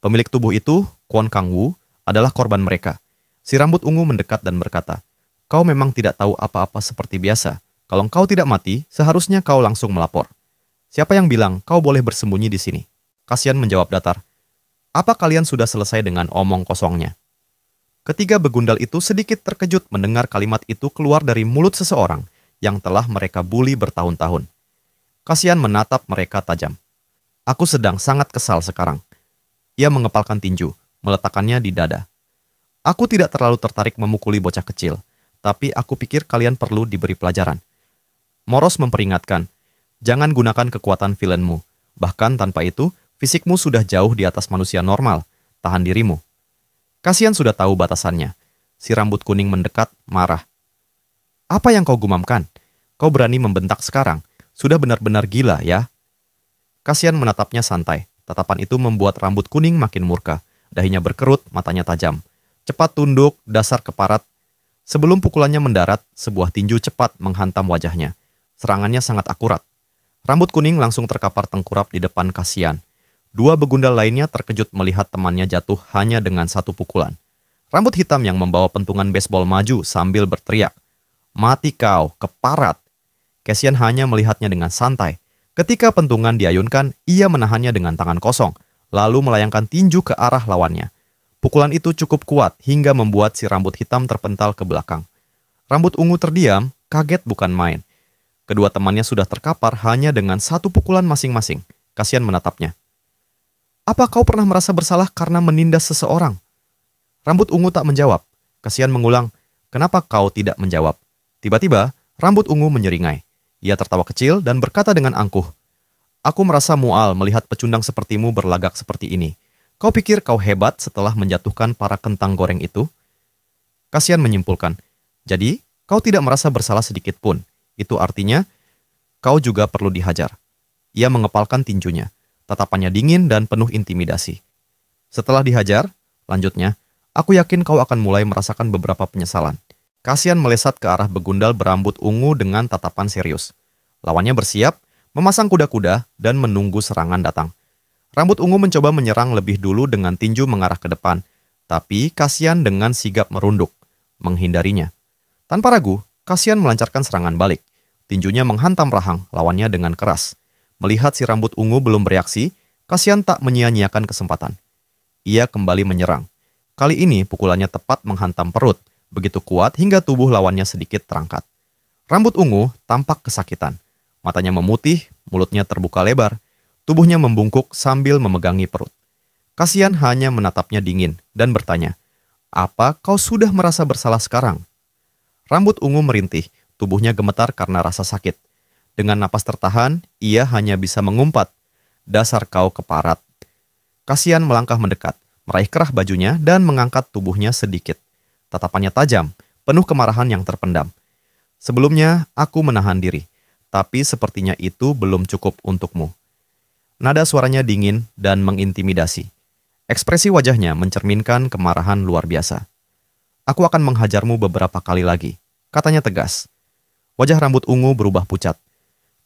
Pemilik tubuh itu, Kwon Kang-woo, adalah korban mereka. Si rambut ungu mendekat dan berkata, "Kau memang tidak tahu apa-apa seperti biasa. Kalau kau tidak mati, seharusnya kau langsung melapor. Siapa yang bilang kau boleh bersembunyi di sini? Cassian menjawab datar. Apa kalian sudah selesai dengan omong kosongnya? Ketiga begundal itu sedikit terkejut mendengar kalimat itu keluar dari mulut seseorang yang telah mereka bully bertahun-tahun. Cassian menatap mereka tajam. Aku sedang sangat kesal sekarang. Ia mengepalkan tinju, meletakkannya di dada. Aku tidak terlalu tertarik memukuli bocah kecil, tapi aku pikir kalian perlu diberi pelajaran. Moros memperingatkan, jangan gunakan kekuatan villainmu. Bahkan tanpa itu, fisikmu sudah jauh di atas manusia normal. Tahan dirimu. Cassian sudah tahu batasannya. Si rambut kuning mendekat, marah. Apa yang kau gumamkan? Kau berani membentak sekarang? Sudah benar-benar gila, ya? Cassian menatapnya santai. Tatapan itu membuat rambut kuning makin murka. Dahinya berkerut, matanya tajam. Cepat tunduk, dasar keparat. Sebelum pukulannya mendarat, sebuah tinju cepat menghantam wajahnya. Serangannya sangat akurat. Rambut kuning langsung terkapar tengkurap di depan Cassian. Dua begundal lainnya terkejut melihat temannya jatuh hanya dengan satu pukulan. Rambut hitam yang membawa pentungan baseball maju sambil berteriak, "Mati kau, keparat!" Cassian hanya melihatnya dengan santai. Ketika pentungan diayunkan, ia menahannya dengan tangan kosong, lalu melayangkan tinju ke arah lawannya. Pukulan itu cukup kuat hingga membuat si rambut hitam terpental ke belakang. Rambut ungu terdiam, kaget bukan main. Kedua temannya sudah terkapar hanya dengan satu pukulan masing-masing. Cassian menatapnya. Apa kau pernah merasa bersalah karena menindas seseorang? Rambut ungu tak menjawab. Cassian mengulang, kenapa kau tidak menjawab? Tiba-tiba, rambut ungu menyeringai. Ia tertawa kecil dan berkata dengan angkuh, aku merasa mual melihat pecundang sepertimu berlagak seperti ini. Kau pikir kau hebat setelah menjatuhkan para kentang goreng itu? Cassian menyimpulkan, jadi kau tidak merasa bersalah sedikit pun. Itu artinya, kau juga perlu dihajar. Ia mengepalkan tinjunya. Tatapannya dingin dan penuh intimidasi. Setelah dihajar, lanjutnya, aku yakin kau akan mulai merasakan beberapa penyesalan. Cassian melesat ke arah begundal berambut ungu dengan tatapan serius. Lawannya bersiap, memasang kuda-kuda, dan menunggu serangan datang. Rambut ungu mencoba menyerang lebih dulu dengan tinju mengarah ke depan, tapi Cassian dengan sigap merunduk, menghindarinya. Tanpa ragu, Cassian melancarkan serangan balik. Tinjunya menghantam rahang lawannya dengan keras. Melihat si rambut ungu belum bereaksi, Cassian tak menyia-nyiakan kesempatan. Ia kembali menyerang. Kali ini pukulannya tepat menghantam perut, begitu kuat hingga tubuh lawannya sedikit terangkat. Rambut ungu tampak kesakitan. Matanya memutih, mulutnya terbuka lebar. Tubuhnya membungkuk sambil memegangi perut. Cassian hanya menatapnya dingin dan bertanya, apa kau sudah merasa bersalah sekarang? Rambut ungu merintih, tubuhnya gemetar karena rasa sakit. Dengan napas tertahan, ia hanya bisa mengumpat, dasar kau keparat. Cassian melangkah mendekat, meraih kerah bajunya dan mengangkat tubuhnya sedikit. Tatapannya tajam, penuh kemarahan yang terpendam. Sebelumnya, aku menahan diri, tapi sepertinya itu belum cukup untukmu. Nada suaranya dingin dan mengintimidasi. Ekspresi wajahnya mencerminkan kemarahan luar biasa. Aku akan menghajarmu beberapa kali lagi, katanya tegas. Wajah rambut ungu berubah pucat.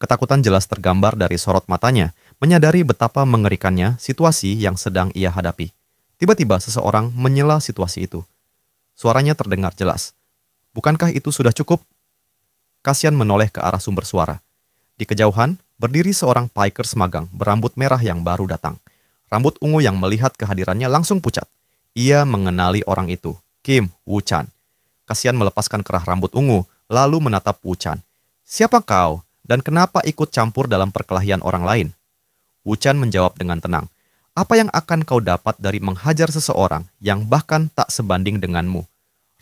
Ketakutan jelas tergambar dari sorot matanya, menyadari betapa mengerikannya situasi yang sedang ia hadapi. Tiba-tiba seseorang menyela situasi itu. Suaranya terdengar jelas. Bukankah itu sudah cukup? Cassian menoleh ke arah sumber suara. Di kejauhan, berdiri seorang pikers magang berambut merah yang baru datang. Rambut ungu yang melihat kehadirannya langsung pucat. Ia mengenali orang itu, Kim Woo-chan. Cassian melepaskan kerah rambut ungu, lalu menatap Woo-chan. Siapa kau? Dan kenapa ikut campur dalam perkelahian orang lain? Woo-chan menjawab dengan tenang. Apa yang akan kau dapat dari menghajar seseorang yang bahkan tak sebanding denganmu?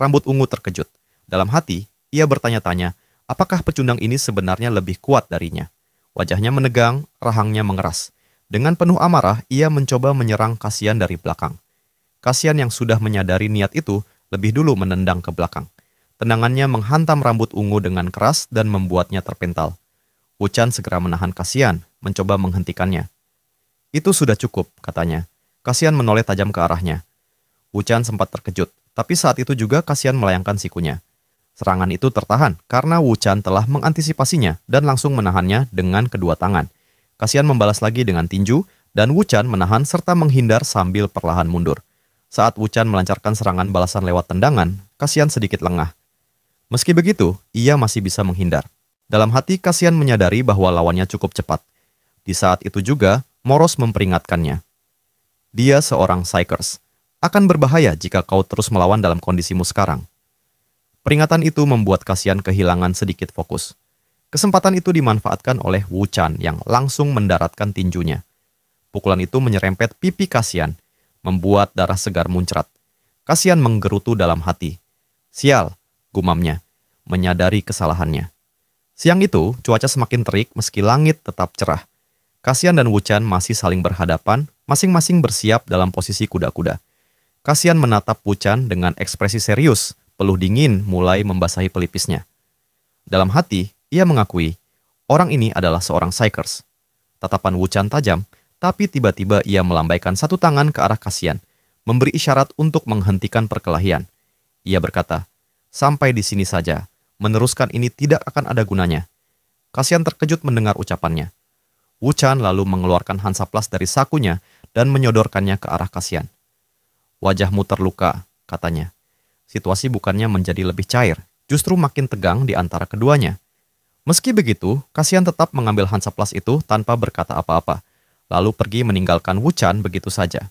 Rambut ungu terkejut. Dalam hati, ia bertanya-tanya, apakah pecundang ini sebenarnya lebih kuat darinya? Wajahnya menegang, rahangnya mengeras. Dengan penuh amarah, ia mencoba menyerang Cassian dari belakang. Cassian yang sudah menyadari niat itu, lebih dulu menendang ke belakang. Tendangannya menghantam rambut ungu dengan keras dan membuatnya terpental. Woo-chan segera menahan Cassian, mencoba menghentikannya. Itu sudah cukup, katanya. Cassian menoleh tajam ke arahnya. Woo-chan sempat terkejut, tapi saat itu juga Cassian melayangkan sikunya. Serangan itu tertahan karena Woo-chan telah mengantisipasinya dan langsung menahannya dengan kedua tangan. Cassian membalas lagi dengan tinju, dan Woo-chan menahan serta menghindar sambil perlahan mundur. Saat Woo-chan melancarkan serangan balasan lewat tendangan, Cassian sedikit lengah. Meski begitu, ia masih bisa menghindar. Dalam hati, Kasian menyadari bahwa lawannya cukup cepat. Di saat itu juga, Moros memperingatkannya. Dia seorang Psykers. Akan berbahaya jika kau terus melawan dalam kondisimu sekarang. Peringatan itu membuat Kasian kehilangan sedikit fokus. Kesempatan itu dimanfaatkan oleh Wu Chan yang langsung mendaratkan tinjunya. Pukulan itu menyerempet pipi Kasian, membuat darah segar muncrat. Kasian menggerutu dalam hati. Sial, gumamnya, menyadari kesalahannya. Siang itu, cuaca semakin terik meski langit tetap cerah. Kasian dan Wu Chan masih saling berhadapan, masing-masing bersiap dalam posisi kuda-kuda. Kasian menatap Wu Chan dengan ekspresi serius, peluh dingin mulai membasahi pelipisnya. Dalam hati, ia mengakui, orang ini adalah seorang Psykers. Tatapan Wu Chan tajam, tapi tiba-tiba ia melambaikan satu tangan ke arah Kasian, memberi isyarat untuk menghentikan perkelahian. Ia berkata, sampai di sini saja, meneruskan ini tidak akan ada gunanya. Kasian terkejut mendengar ucapannya. Wu Chan lalu mengeluarkan hansaplas dari sakunya dan menyodorkannya ke arah Kasian. Wajahmu terluka, katanya. Situasi bukannya menjadi lebih cair, justru makin tegang di antara keduanya. Meski begitu, Kasian tetap mengambil hansaplas itu tanpa berkata apa-apa, lalu pergi meninggalkan Wu Chan begitu saja.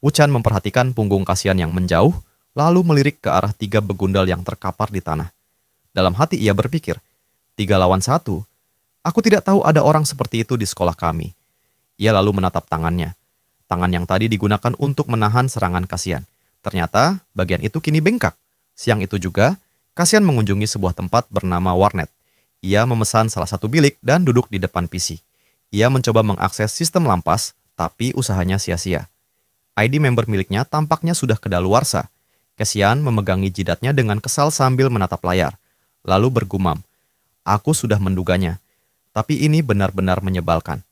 Wu Chan memperhatikan punggung Kasian yang menjauh, lalu melirik ke arah 3 begundal yang terkapar di tanah. Dalam hati ia berpikir, 3 lawan 1, aku tidak tahu ada orang seperti itu di sekolah kami. Ia lalu menatap tangannya. Tangan yang tadi digunakan untuk menahan serangan Kasian. Ternyata bagian itu kini bengkak. Siang itu juga, Kasian mengunjungi sebuah tempat bernama Warnet. Ia memesan salah satu bilik dan duduk di depan PC. Ia mencoba mengakses sistem lampas, tapi usahanya sia-sia. ID member miliknya tampaknya sudah kedaluarsa. Kasian memegangi jidatnya dengan kesal sambil menatap layar. Lalu bergumam, aku sudah menduganya. Tapi ini benar-benar menyebalkan.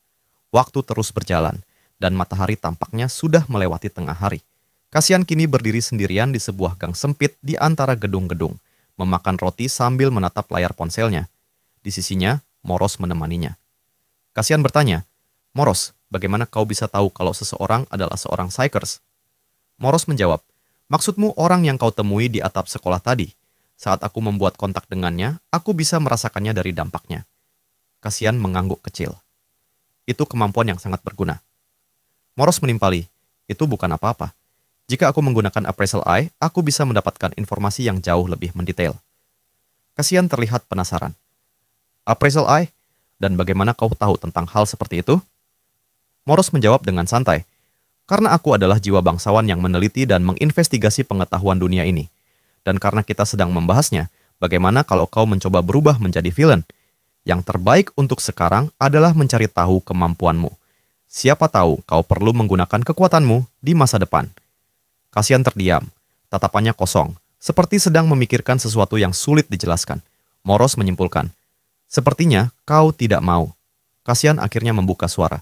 Waktu terus berjalan, dan matahari tampaknya sudah melewati tengah hari. Kasian kini berdiri sendirian di sebuah gang sempit di antara gedung-gedung, memakan roti sambil menatap layar ponselnya. Di sisinya, Moros menemaninya. Kasian bertanya, Moros, bagaimana kau bisa tahu kalau seseorang adalah seorang Psykers? Moros menjawab, maksudmu orang yang kau temui di atap sekolah tadi. Saat aku membuat kontak dengannya, aku bisa merasakannya dari dampaknya. Kasian mengangguk kecil. Itu kemampuan yang sangat berguna. Moros menimpali, itu bukan apa-apa. Jika aku menggunakan appraisal eye, aku bisa mendapatkan informasi yang jauh lebih mendetail. Kasian terlihat penasaran. Appraisal eye? Dan bagaimana kau tahu tentang hal seperti itu? Moros menjawab dengan santai. Karena aku adalah jiwa bangsawan yang meneliti dan menginvestigasi pengetahuan dunia ini. Dan karena kita sedang membahasnya, bagaimana kalau kau mencoba berubah menjadi villain? Yang terbaik untuk sekarang adalah mencari tahu kemampuanmu. Siapa tahu kau perlu menggunakan kekuatanmu di masa depan. Kasian terdiam, tatapannya kosong, seperti sedang memikirkan sesuatu yang sulit dijelaskan. Moros menyimpulkan, sepertinya kau tidak mau. Kasian akhirnya membuka suara.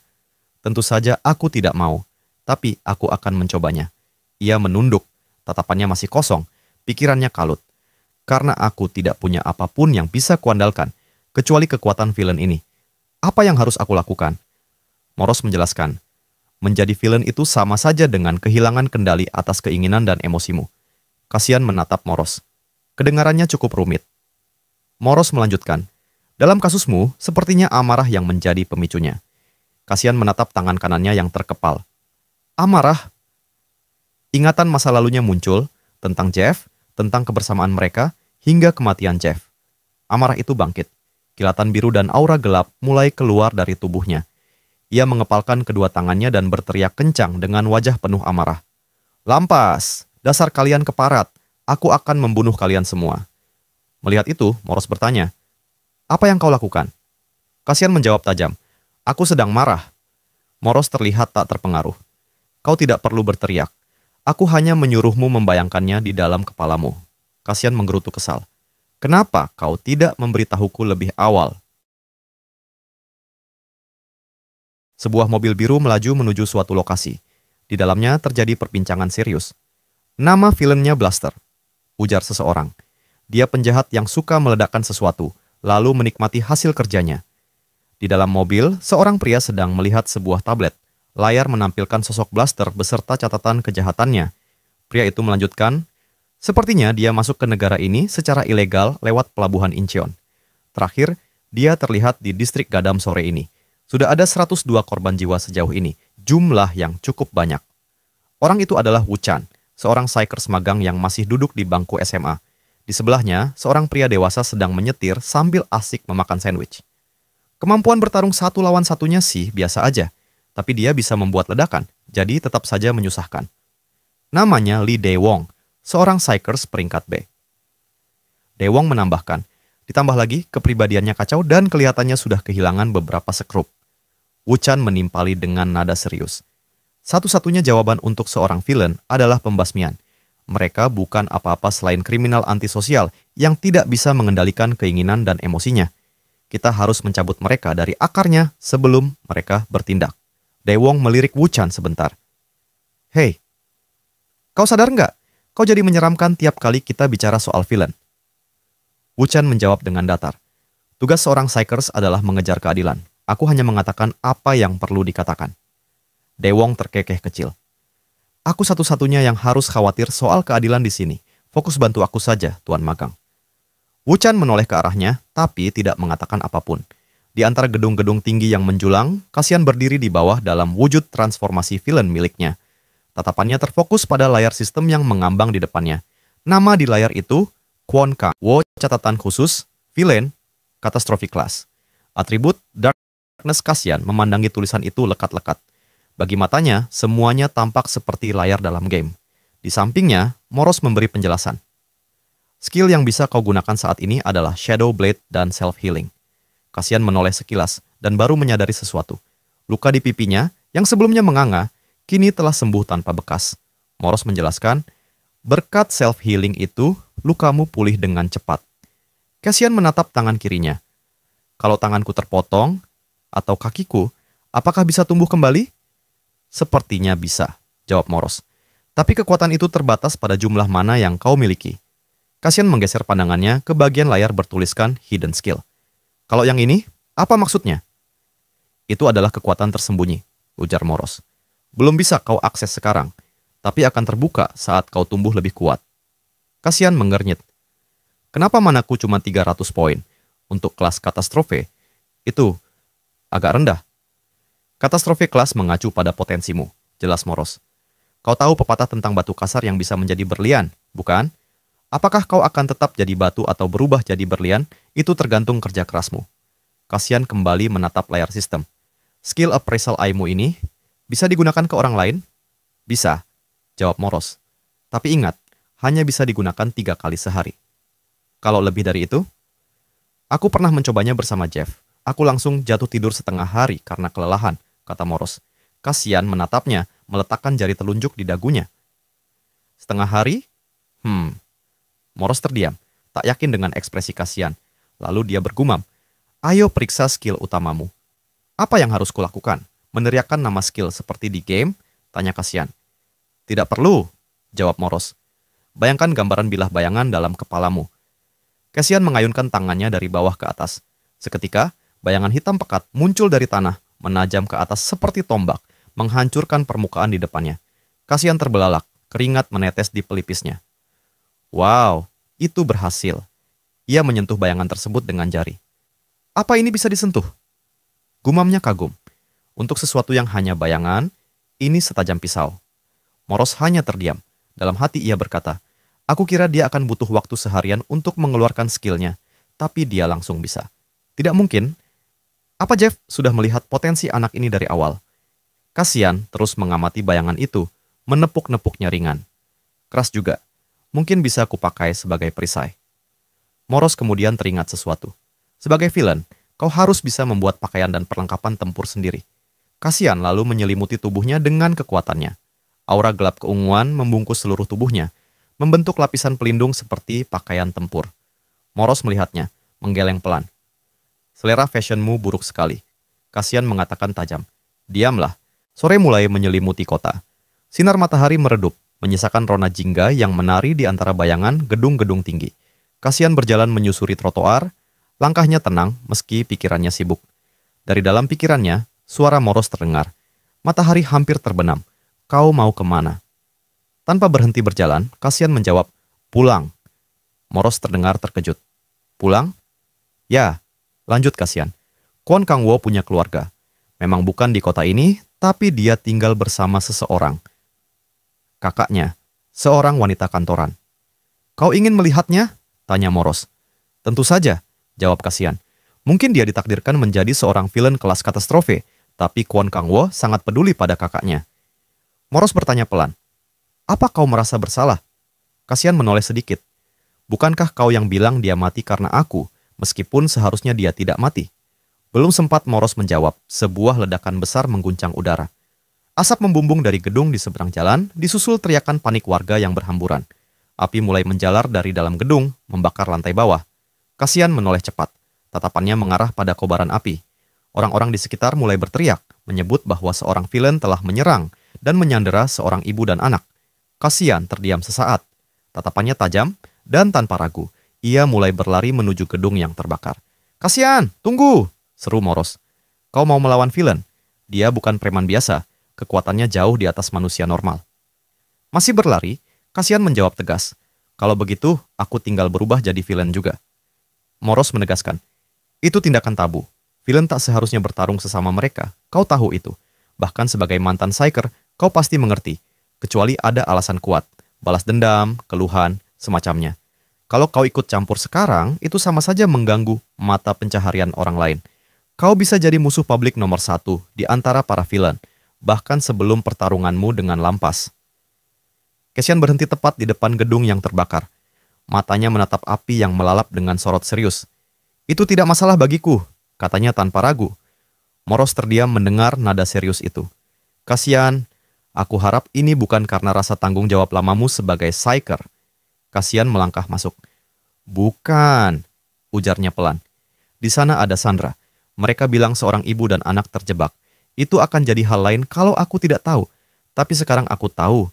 Tentu saja aku tidak mau, tapi aku akan mencobanya. Ia menunduk, tatapannya masih kosong, pikirannya kalut. Karena aku tidak punya apapun yang bisa kuandalkan, kecuali kekuatan villain ini. Apa yang harus aku lakukan? Moros menjelaskan, menjadi villain itu sama saja dengan kehilangan kendali atas keinginan dan emosimu. Kasian menatap Moros. Kedengarannya cukup rumit. Moros melanjutkan, dalam kasusmu, sepertinya amarah yang menjadi pemicunya. Kasian menatap tangan kanannya yang terkepal. Amarah? Ingatan masa lalunya muncul, tentang Jeff, tentang kebersamaan mereka, hingga kematian Jeff. Amarah itu bangkit. Kilatan biru dan aura gelap mulai keluar dari tubuhnya. Ia mengepalkan kedua tangannya dan berteriak kencang dengan wajah penuh amarah. Lampas, dasar kalian keparat, aku akan membunuh kalian semua. Melihat itu, Moros bertanya, apa yang kau lakukan? Kasian menjawab tajam, aku sedang marah. Moros terlihat tak terpengaruh. Kau tidak perlu berteriak. Aku hanya menyuruhmu membayangkannya di dalam kepalamu. Kasian menggerutu kesal. Kenapa kau tidak memberitahuku lebih awal? Sebuah mobil biru melaju menuju suatu lokasi. Di dalamnya terjadi perbincangan serius. Nama villainnya Blaster, ujar seseorang. Dia penjahat yang suka meledakkan sesuatu, lalu menikmati hasil kerjanya. Di dalam mobil, seorang pria sedang melihat sebuah tablet. Layar menampilkan sosok Blaster beserta catatan kejahatannya. Pria itu melanjutkan, sepertinya dia masuk ke negara ini secara ilegal lewat pelabuhan Incheon. Terakhir, Dia terlihat di distrik Gadam sore ini. Sudah ada 102 korban jiwa sejauh ini, jumlah yang cukup banyak. Orang itu adalah Wu Chan, seorang psykers magang yang masih duduk di bangku SMA. Di sebelahnya, seorang pria dewasa sedang menyetir sambil asik memakan sandwich. Kemampuan bertarung satu lawan satunya sih biasa aja, tapi dia bisa membuat ledakan, jadi tetap saja menyusahkan. Namanya Lee Dae-wong, seorang psykers peringkat B. Dae-wong menambahkan, ditambah lagi kepribadiannya kacau dan kelihatannya sudah kehilangan beberapa sekrup. Wu Chan menimpali dengan nada serius. Satu-satunya jawaban untuk seorang villain adalah pembasmian. Mereka bukan apa-apa selain kriminal antisosial yang tidak bisa mengendalikan keinginan dan emosinya. Kita harus mencabut mereka dari akarnya sebelum mereka bertindak. Dae-wong melirik Wu Chan sebentar. Hei, kau sadar nggak? Kau jadi menyeramkan tiap kali kita bicara soal villain. Wu Chan menjawab dengan datar. Tugas seorang psykers adalah mengejar keadilan. Aku hanya mengatakan apa yang perlu dikatakan. Dae-wong terkekeh kecil. Aku satu-satunya yang harus khawatir soal keadilan di sini. Fokus bantu aku saja, Tuan Magang. Wu Chan menoleh ke arahnya, tapi tidak mengatakan apapun. Di antara gedung-gedung tinggi yang menjulang, Kasian berdiri di bawah dalam wujud transformasi villain miliknya. Tatapannya terfokus pada layar sistem yang mengambang di depannya. Nama di layar itu, Kwon Kang Wo, catatan khusus, villain, catastrophic class. Atribut Darkness. Kasian memandangi tulisan itu lekat-lekat. Bagi matanya, semuanya tampak seperti layar dalam game. Di sampingnya, Moros memberi penjelasan. Skill yang bisa kau gunakan saat ini adalah Shadow Blade dan Self-Healing. Kasian menoleh sekilas dan baru menyadari sesuatu. Luka di pipinya, yang sebelumnya menganga, kini telah sembuh tanpa bekas. Moros menjelaskan, berkat self-healing itu, lukamu pulih dengan cepat. Kasian menatap tangan kirinya. Kalau tanganku terpotong, atau kakiku, apakah bisa tumbuh kembali? Sepertinya bisa, jawab Moros. Tapi kekuatan itu terbatas pada jumlah mana yang kau miliki. Kasian menggeser pandangannya ke bagian layar bertuliskan Hidden Skill. Kalau yang ini, apa maksudnya? Itu adalah kekuatan tersembunyi, ujar Moros. Belum bisa kau akses sekarang, tapi akan terbuka saat kau tumbuh lebih kuat. Kasian mengernyit. Kenapa manaku cuma 300 poin? Untuk kelas katastrofe, itu agak rendah. Katastrofe kelas mengacu pada potensimu, jelas Moros. Kau tahu pepatah tentang batu kasar yang bisa menjadi berlian, bukan? Apakah kau akan tetap jadi batu atau berubah jadi berlian? Itu tergantung kerja kerasmu. Kasian kembali menatap layar sistem. Skill appraisal eye-mu ini bisa digunakan ke orang lain? Bisa, jawab Moros. Tapi ingat, hanya bisa digunakan 3 kali sehari. Kalau lebih dari itu? Aku pernah mencobanya bersama Jeff. Aku langsung jatuh tidur setengah hari karena kelelahan, kata Moros. Kasian menatapnya, meletakkan jari telunjuk di dagunya. Setengah hari? Moros terdiam, tak yakin dengan ekspresi Kasian. Lalu dia bergumam, ayo periksa skill utamamu. Apa yang harus kulakukan? Meneriakkan nama skill seperti di game? Tanya Kasian. Tidak perlu, jawab Moros. Bayangkan gambaran bilah bayangan dalam kepalamu. Kasian mengayunkan tangannya dari bawah ke atas. Seketika, bayangan hitam pekat muncul dari tanah, menajam ke atas seperti tombak, menghancurkan permukaan di depannya. Kasian terbelalak, keringat menetes di pelipisnya. Wow, itu berhasil. Ia menyentuh bayangan tersebut dengan jari. Apa ini bisa disentuh? Gumamnya kagum. Untuk sesuatu yang hanya bayangan, ini setajam pisau. Moros hanya terdiam. Dalam hati ia berkata, aku kira dia akan butuh waktu seharian untuk mengeluarkan skillnya, tapi dia langsung bisa. Tidak mungkin. Apa Jeff sudah melihat potensi anak ini dari awal? Kasian terus mengamati bayangan itu, menepuk-nepuknya ringan. Keras juga. Mungkin bisa kupakai sebagai perisai. Moros kemudian teringat sesuatu. Sebagai villain, kau harus bisa membuat pakaian dan perlengkapan tempur sendiri. Kasian lalu menyelimuti tubuhnya dengan kekuatannya. Aura gelap keunguan membungkus seluruh tubuhnya, membentuk lapisan pelindung seperti pakaian tempur. Moros melihatnya, menggeleng pelan. Selera fashionmu buruk sekali. Kasian mengatakan tajam. Diamlah. Sore mulai menyelimuti kota. Sinar matahari meredup, menyisakan rona jingga yang menari di antara bayangan gedung-gedung tinggi. Kasian berjalan menyusuri trotoar, langkahnya tenang meski pikirannya sibuk. Dari dalam pikirannya, suara Moros terdengar. Matahari hampir terbenam. Kau mau kemana? Tanpa berhenti berjalan, Kasian menjawab, pulang. Moros terdengar terkejut. Pulang? Ya. Lanjut Kasian. Kwon Kang-wo punya keluarga. Memang bukan di kota ini, tapi dia tinggal bersama seseorang. Kakaknya, seorang wanita kantoran. Kau ingin melihatnya? Tanya Moros. Tentu saja, jawab Kasian. Mungkin dia ditakdirkan menjadi seorang villain kelas katastrofe, tapi Kwon Kang-wo sangat peduli pada kakaknya. Moros bertanya pelan. Apa kau merasa bersalah? Kasian menoleh sedikit. Bukankah kau yang bilang dia mati karena aku, meskipun seharusnya dia tidak mati? Belum sempat Moros menjawab, sebuah ledakan besar mengguncang udara. Asap membumbung dari gedung di seberang jalan, disusul teriakan panik warga yang berhamburan. Api mulai menjalar dari dalam gedung, membakar lantai bawah. Kasian menoleh cepat. Tatapannya mengarah pada kobaran api. Orang-orang di sekitar mulai berteriak, menyebut bahwa seorang villain telah menyerang dan menyandera seorang ibu dan anak. Kasian terdiam sesaat. Tatapannya tajam, dan tanpa ragu, ia mulai berlari menuju gedung yang terbakar. Kasian, tunggu! Seru Moros. Kau mau melawan villain? Dia bukan preman biasa, kekuatannya jauh di atas manusia normal. Masih berlari, Kasian menjawab tegas. Kalau begitu, aku tinggal berubah jadi villain juga. Moros menegaskan. Itu tindakan tabu. Villain tak seharusnya bertarung sesama mereka. Kau tahu itu. Bahkan sebagai mantan Psyker, kau pasti mengerti. Kecuali ada alasan kuat. Balas dendam, keluhan, semacamnya. Kalau kau ikut campur sekarang, itu sama saja mengganggu mata pencaharian orang lain. Kau bisa jadi musuh publik nomor 1 di antara para villain, bahkan sebelum pertarunganmu dengan Lampas. Kasian berhenti tepat di depan gedung yang terbakar. Matanya menatap api yang melalap dengan sorot serius. Itu tidak masalah bagiku, katanya tanpa ragu. Moros terdiam mendengar nada serius itu. Kasian, aku harap ini bukan karena rasa tanggung jawab lamamu sebagai Psyker. Kasian melangkah masuk. Bukan, ujarnya pelan. Di sana ada Sandra. Mereka bilang seorang ibu dan anak terjebak. Itu akan jadi hal lain kalau aku tidak tahu. Tapi sekarang aku tahu.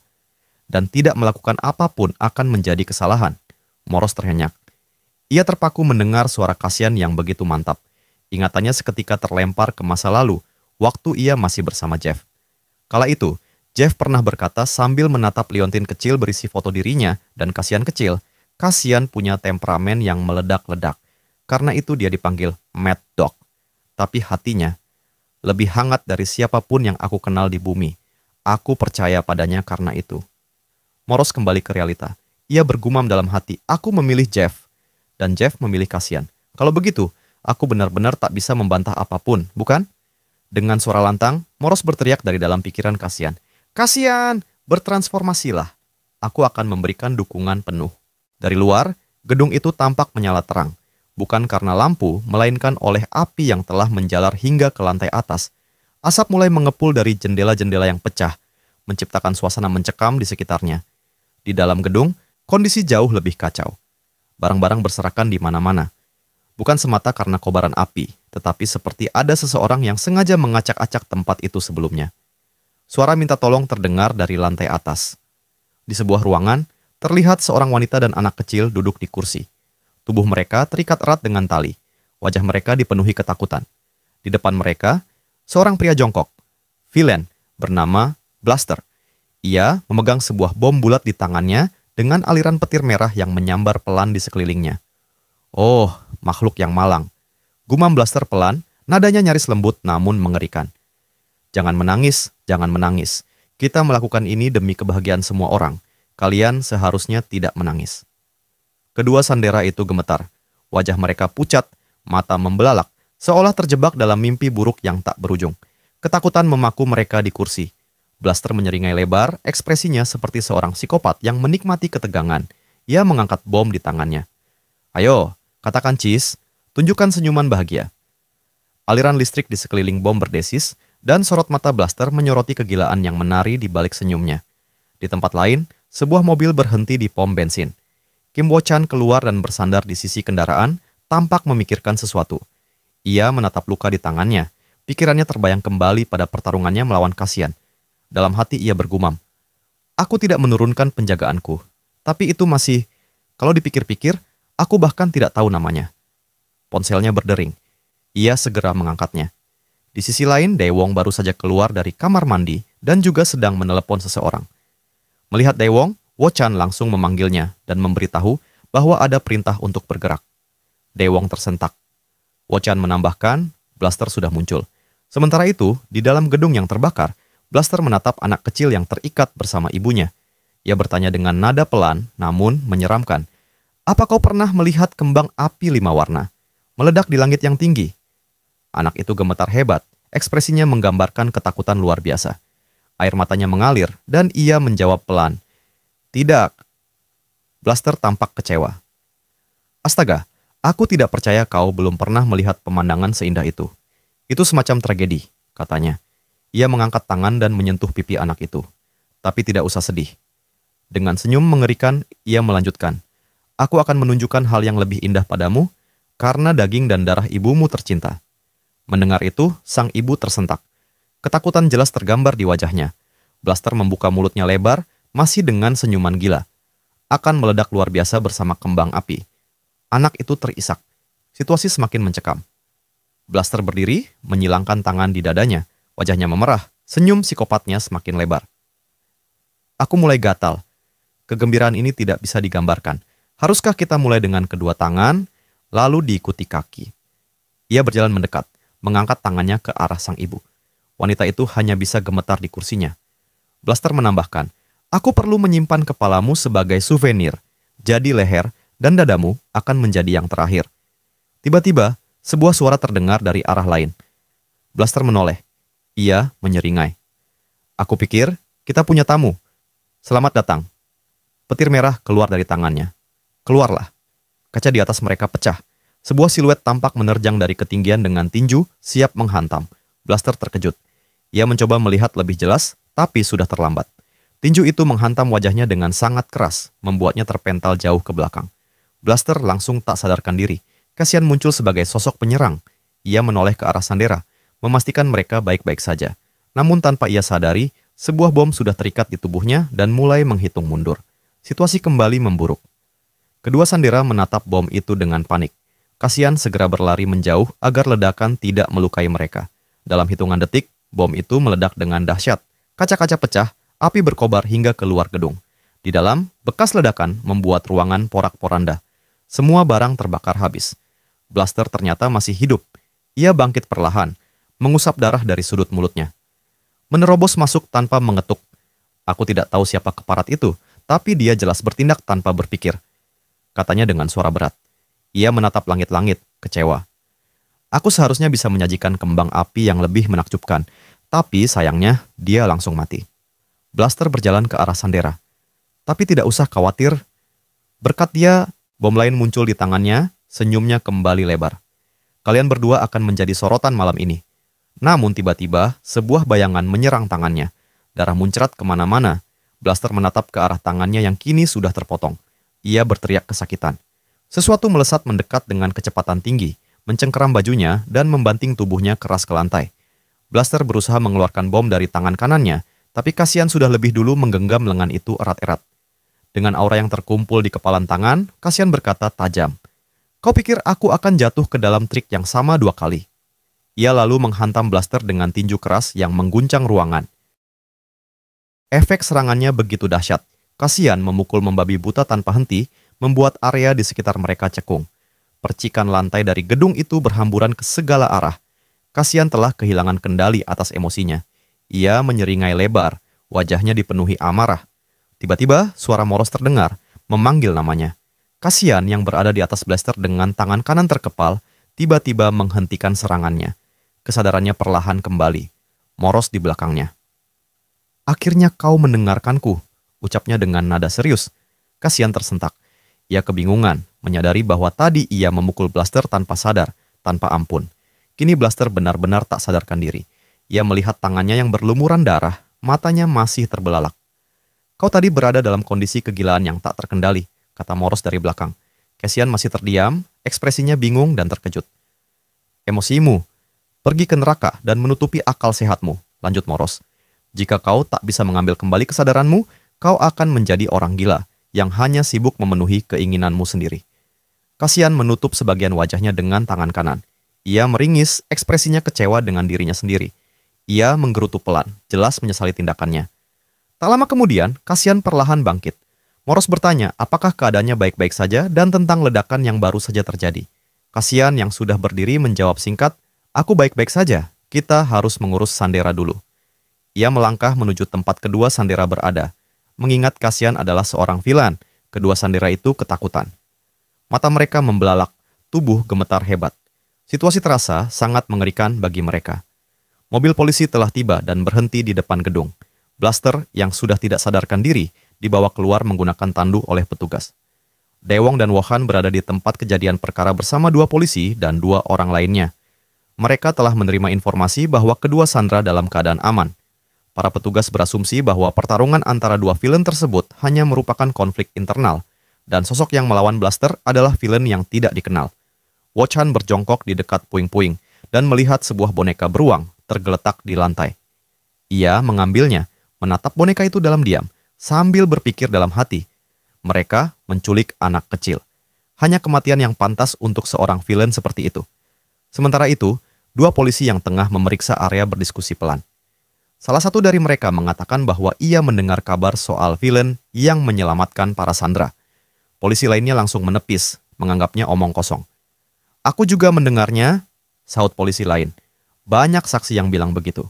Dan tidak melakukan apapun akan menjadi kesalahan. Moros terhenyak. Ia terpaku mendengar suara Kasian yang begitu mantap. Ingatannya seketika terlempar ke masa lalu, waktu ia masih bersama Jeff. Kala itu, Jeff pernah berkata sambil menatap liontin kecil berisi foto dirinya dan Kasian kecil, Kasian punya temperamen yang meledak-ledak. Karena itu dia dipanggil Mad Dog. Tapi hatinya lebih hangat dari siapapun yang aku kenal di bumi. Aku percaya padanya karena itu. Moros kembali ke realita. Ia bergumam dalam hati, aku memilih Jeff. Dan Jeff memilih Kasian. Kalau begitu, aku benar-benar tak bisa membantah apapun, bukan? Dengan suara lantang, Moros berteriak dari dalam pikiran Kasian. Kasian, bertransformasilah. Aku akan memberikan dukungan penuh. Dari luar, gedung itu tampak menyala terang. Bukan karena lampu, melainkan oleh api yang telah menjalar hingga ke lantai atas. Asap mulai mengepul dari jendela-jendela yang pecah, menciptakan suasana mencekam di sekitarnya. Di dalam gedung, kondisi jauh lebih kacau. Barang-barang berserakan di mana-mana. Bukan semata karena kobaran api, tetapi seperti ada seseorang yang sengaja mengacak-acak tempat itu sebelumnya. Suara minta tolong terdengar dari lantai atas. Di sebuah ruangan, terlihat seorang wanita dan anak kecil duduk di kursi. Tubuh mereka terikat erat dengan tali. Wajah mereka dipenuhi ketakutan. Di depan mereka, seorang pria jongkok. Villain bernama Blaster. Ia memegang sebuah bom bulat di tangannya dengan aliran petir merah yang menyambar pelan di sekelilingnya. Oh, makhluk yang malang. Gumam Blaster pelan, nadanya nyaris lembut namun mengerikan. Jangan menangis, jangan menangis. Kita melakukan ini demi kebahagiaan semua orang. Kalian seharusnya tidak menangis. Kedua sandera itu gemetar. Wajah mereka pucat, mata membelalak, seolah terjebak dalam mimpi buruk yang tak berujung. Ketakutan memaku mereka di kursi. Blaster menyeringai lebar, ekspresinya seperti seorang psikopat yang menikmati ketegangan. Ia mengangkat bom di tangannya. Ayo, katakan cheese, tunjukkan senyuman bahagia. Aliran listrik di sekeliling bom berdesis, dan sorot mata Blaster menyoroti kegilaan yang menari di balik senyumnya. Di tempat lain, sebuah mobil berhenti di pom bensin. Kim Wo-chan keluar dan bersandar di sisi kendaraan, tampak memikirkan sesuatu. Ia menatap luka di tangannya. Pikirannya terbayang kembali pada pertarungannya melawan Kasian. Dalam hati ia bergumam, aku tidak menurunkan penjagaanku. Tapi itu masih, kalau dipikir-pikir, aku bahkan tidak tahu namanya. Ponselnya berdering. Ia segera mengangkatnya. Di sisi lain, Daewong baru saja keluar dari kamar mandi dan juga sedang menelepon seseorang. Melihat Daewong, Wo-chan langsung memanggilnya dan memberitahu bahwa ada perintah untuk bergerak. Daewong tersentak. Wo-chan menambahkan, Blaster sudah muncul. Sementara itu, di dalam gedung yang terbakar, Blaster menatap anak kecil yang terikat bersama ibunya. Ia bertanya dengan nada pelan, namun menyeramkan. Apa kau pernah melihat kembang api 5 warna? Meledak di langit yang tinggi. Anak itu gemetar hebat, ekspresinya menggambarkan ketakutan luar biasa. Air matanya mengalir, dan ia menjawab pelan. Tidak. Blaster tampak kecewa. Astaga, aku tidak percaya kau belum pernah melihat pemandangan seindah itu. Itu semacam tragedi, katanya. Ia mengangkat tangan dan menyentuh pipi anak itu. Tapi tidak usah sedih. Dengan senyum mengerikan, ia melanjutkan. Aku akan menunjukkan hal yang lebih indah padamu, karena daging dan darah ibumu tercinta. Mendengar itu, sang ibu tersentak. Ketakutan jelas tergambar di wajahnya. Blaster membuka mulutnya lebar, masih dengan senyuman gila. Akan meledak luar biasa bersama kembang api. Anak itu terisak. Situasi semakin mencekam. Blaster berdiri, menyilangkan tangan di dadanya. Wajahnya memerah, senyum psikopatnya semakin lebar. Aku mulai gatal. Kegembiraan ini tidak bisa digambarkan. Haruskah kita mulai dengan kedua tangan, lalu diikuti kaki? Ia berjalan mendekat, mengangkat tangannya ke arah sang ibu. Wanita itu hanya bisa gemetar di kursinya. Blaster menambahkan, aku perlu menyimpan kepalamu sebagai souvenir. Jadi leher dan dadamu akan menjadi yang terakhir. Tiba-tiba, sebuah suara terdengar dari arah lain. Blaster menoleh. Ia menyeringai. Aku pikir kita punya tamu. Selamat datang. Petir merah keluar dari tangannya. Keluarlah. Kaca di atas mereka pecah. Sebuah siluet tampak menerjang dari ketinggian dengan tinju siap menghantam. Blaster terkejut. Ia mencoba melihat lebih jelas, tapi sudah terlambat. Tinju itu menghantam wajahnya dengan sangat keras, membuatnya terpental jauh ke belakang. Blaster langsung tak sadarkan diri. Kasian muncul sebagai sosok penyerang. Ia menoleh ke arah Sandera, memastikan mereka baik-baik saja. Namun tanpa ia sadari, sebuah bom sudah terikat di tubuhnya dan mulai menghitung mundur. Situasi kembali memburuk. Kedua Sandera menatap bom itu dengan panik. Kasian segera berlari menjauh agar ledakan tidak melukai mereka. Dalam hitungan detik, bom itu meledak dengan dahsyat. Kaca-kaca pecah, api berkobar hingga keluar gedung. Di dalam, bekas ledakan membuat ruangan porak-poranda. Semua barang terbakar habis. Blaster ternyata masih hidup. Ia bangkit perlahan, mengusap darah dari sudut mulutnya. Menerobos masuk tanpa mengetuk. Aku tidak tahu siapa keparat itu, tapi dia jelas bertindak tanpa berpikir. Katanya dengan suara berat. Ia menatap langit-langit, kecewa. Aku seharusnya bisa menyajikan kembang api yang lebih menakjubkan, tapi sayangnya dia langsung mati. Blaster berjalan ke arah Sandera. Tapi tidak usah khawatir. Berkat dia, bom lain muncul di tangannya, senyumnya kembali lebar. Kalian berdua akan menjadi sorotan malam ini. Namun tiba-tiba, sebuah bayangan menyerang tangannya. Darah muncrat kemana-mana. Blaster menatap ke arah tangannya yang kini sudah terpotong. Ia berteriak kesakitan. Sesuatu melesat mendekat dengan kecepatan tinggi, mencengkeram bajunya dan membanting tubuhnya keras ke lantai. Blaster berusaha mengeluarkan bom dari tangan kanannya, tapi Kasian sudah lebih dulu menggenggam lengan itu erat-erat. Dengan aura yang terkumpul di kepalan tangan, Kasian berkata tajam. Kau pikir aku akan jatuh ke dalam trik yang sama 2 kali? Ia lalu menghantam Blaster dengan tinju keras yang mengguncang ruangan. Efek serangannya begitu dahsyat. Kasian memukul membabi buta tanpa henti, membuat area di sekitar mereka cekung. Percikan lantai dari gedung itu berhamburan ke segala arah. Kasian telah kehilangan kendali atas emosinya. Ia menyeringai lebar, wajahnya dipenuhi amarah. Tiba-tiba suara Moros terdengar, memanggil namanya. Kasian yang berada di atas Blaster dengan tangan kanan terkepal, tiba-tiba menghentikan serangannya. Kesadarannya perlahan kembali. Moros di belakangnya. Akhirnya kau mendengarkanku, ucapnya dengan nada serius. Kasian tersentak. Ia kebingungan, menyadari bahwa tadi ia memukul Blaster tanpa sadar, tanpa ampun. Kini Blaster benar-benar tak sadarkan diri. Ia melihat tangannya yang berlumuran darah, matanya masih terbelalak. Kau tadi berada dalam kondisi kegilaan yang tak terkendali, kata Moros dari belakang. Kasian masih terdiam, ekspresinya bingung dan terkejut. Emosimu, pergi ke neraka dan menutupi akal sehatmu, lanjut Moros. Jika kau tak bisa mengambil kembali kesadaranmu, kau akan menjadi orang gila yang hanya sibuk memenuhi keinginanmu sendiri. Kasian menutup sebagian wajahnya dengan tangan kanan. Ia meringis, ekspresinya kecewa dengan dirinya sendiri. Ia menggerutu pelan, jelas menyesali tindakannya. Tak lama kemudian, Kasian perlahan bangkit. Moros bertanya apakah keadaannya baik-baik saja dan tentang ledakan yang baru saja terjadi. Kasian yang sudah berdiri menjawab singkat, "Aku baik-baik saja, kita harus mengurus Sandera dulu." Ia melangkah menuju tempat kedua Sandera berada. Mengingat Kasian adalah seorang villain, kedua Sandera itu ketakutan. Mata mereka membelalak, tubuh gemetar hebat. Situasi terasa sangat mengerikan bagi mereka. Mobil polisi telah tiba dan berhenti di depan gedung. Blaster yang sudah tidak sadarkan diri dibawa keluar menggunakan tandu oleh petugas. Daewoo dan Wo-han berada di tempat kejadian perkara bersama 2 polisi dan 2 orang lainnya. Mereka telah menerima informasi bahwa kedua Sandra dalam keadaan aman. Para petugas berasumsi bahwa pertarungan antara 2 villain tersebut hanya merupakan konflik internal, dan sosok yang melawan Blaster adalah villain yang tidak dikenal. Wo-chan berjongkok di dekat puing-puing dan melihat sebuah boneka beruang tergeletak di lantai. Ia mengambilnya, menatap boneka itu dalam diam, sambil berpikir dalam hati, mereka menculik anak kecil. Hanya kematian yang pantas untuk seorang villain seperti itu. Sementara itu, 2 polisi yang tengah memeriksa area berdiskusi pelan. Salah satu dari mereka mengatakan bahwa ia mendengar kabar soal villain yang menyelamatkan para Sandra. Polisi lainnya langsung menepis, menganggapnya omong kosong. "Aku juga mendengarnya," sahut polisi lain. Banyak saksi yang bilang begitu.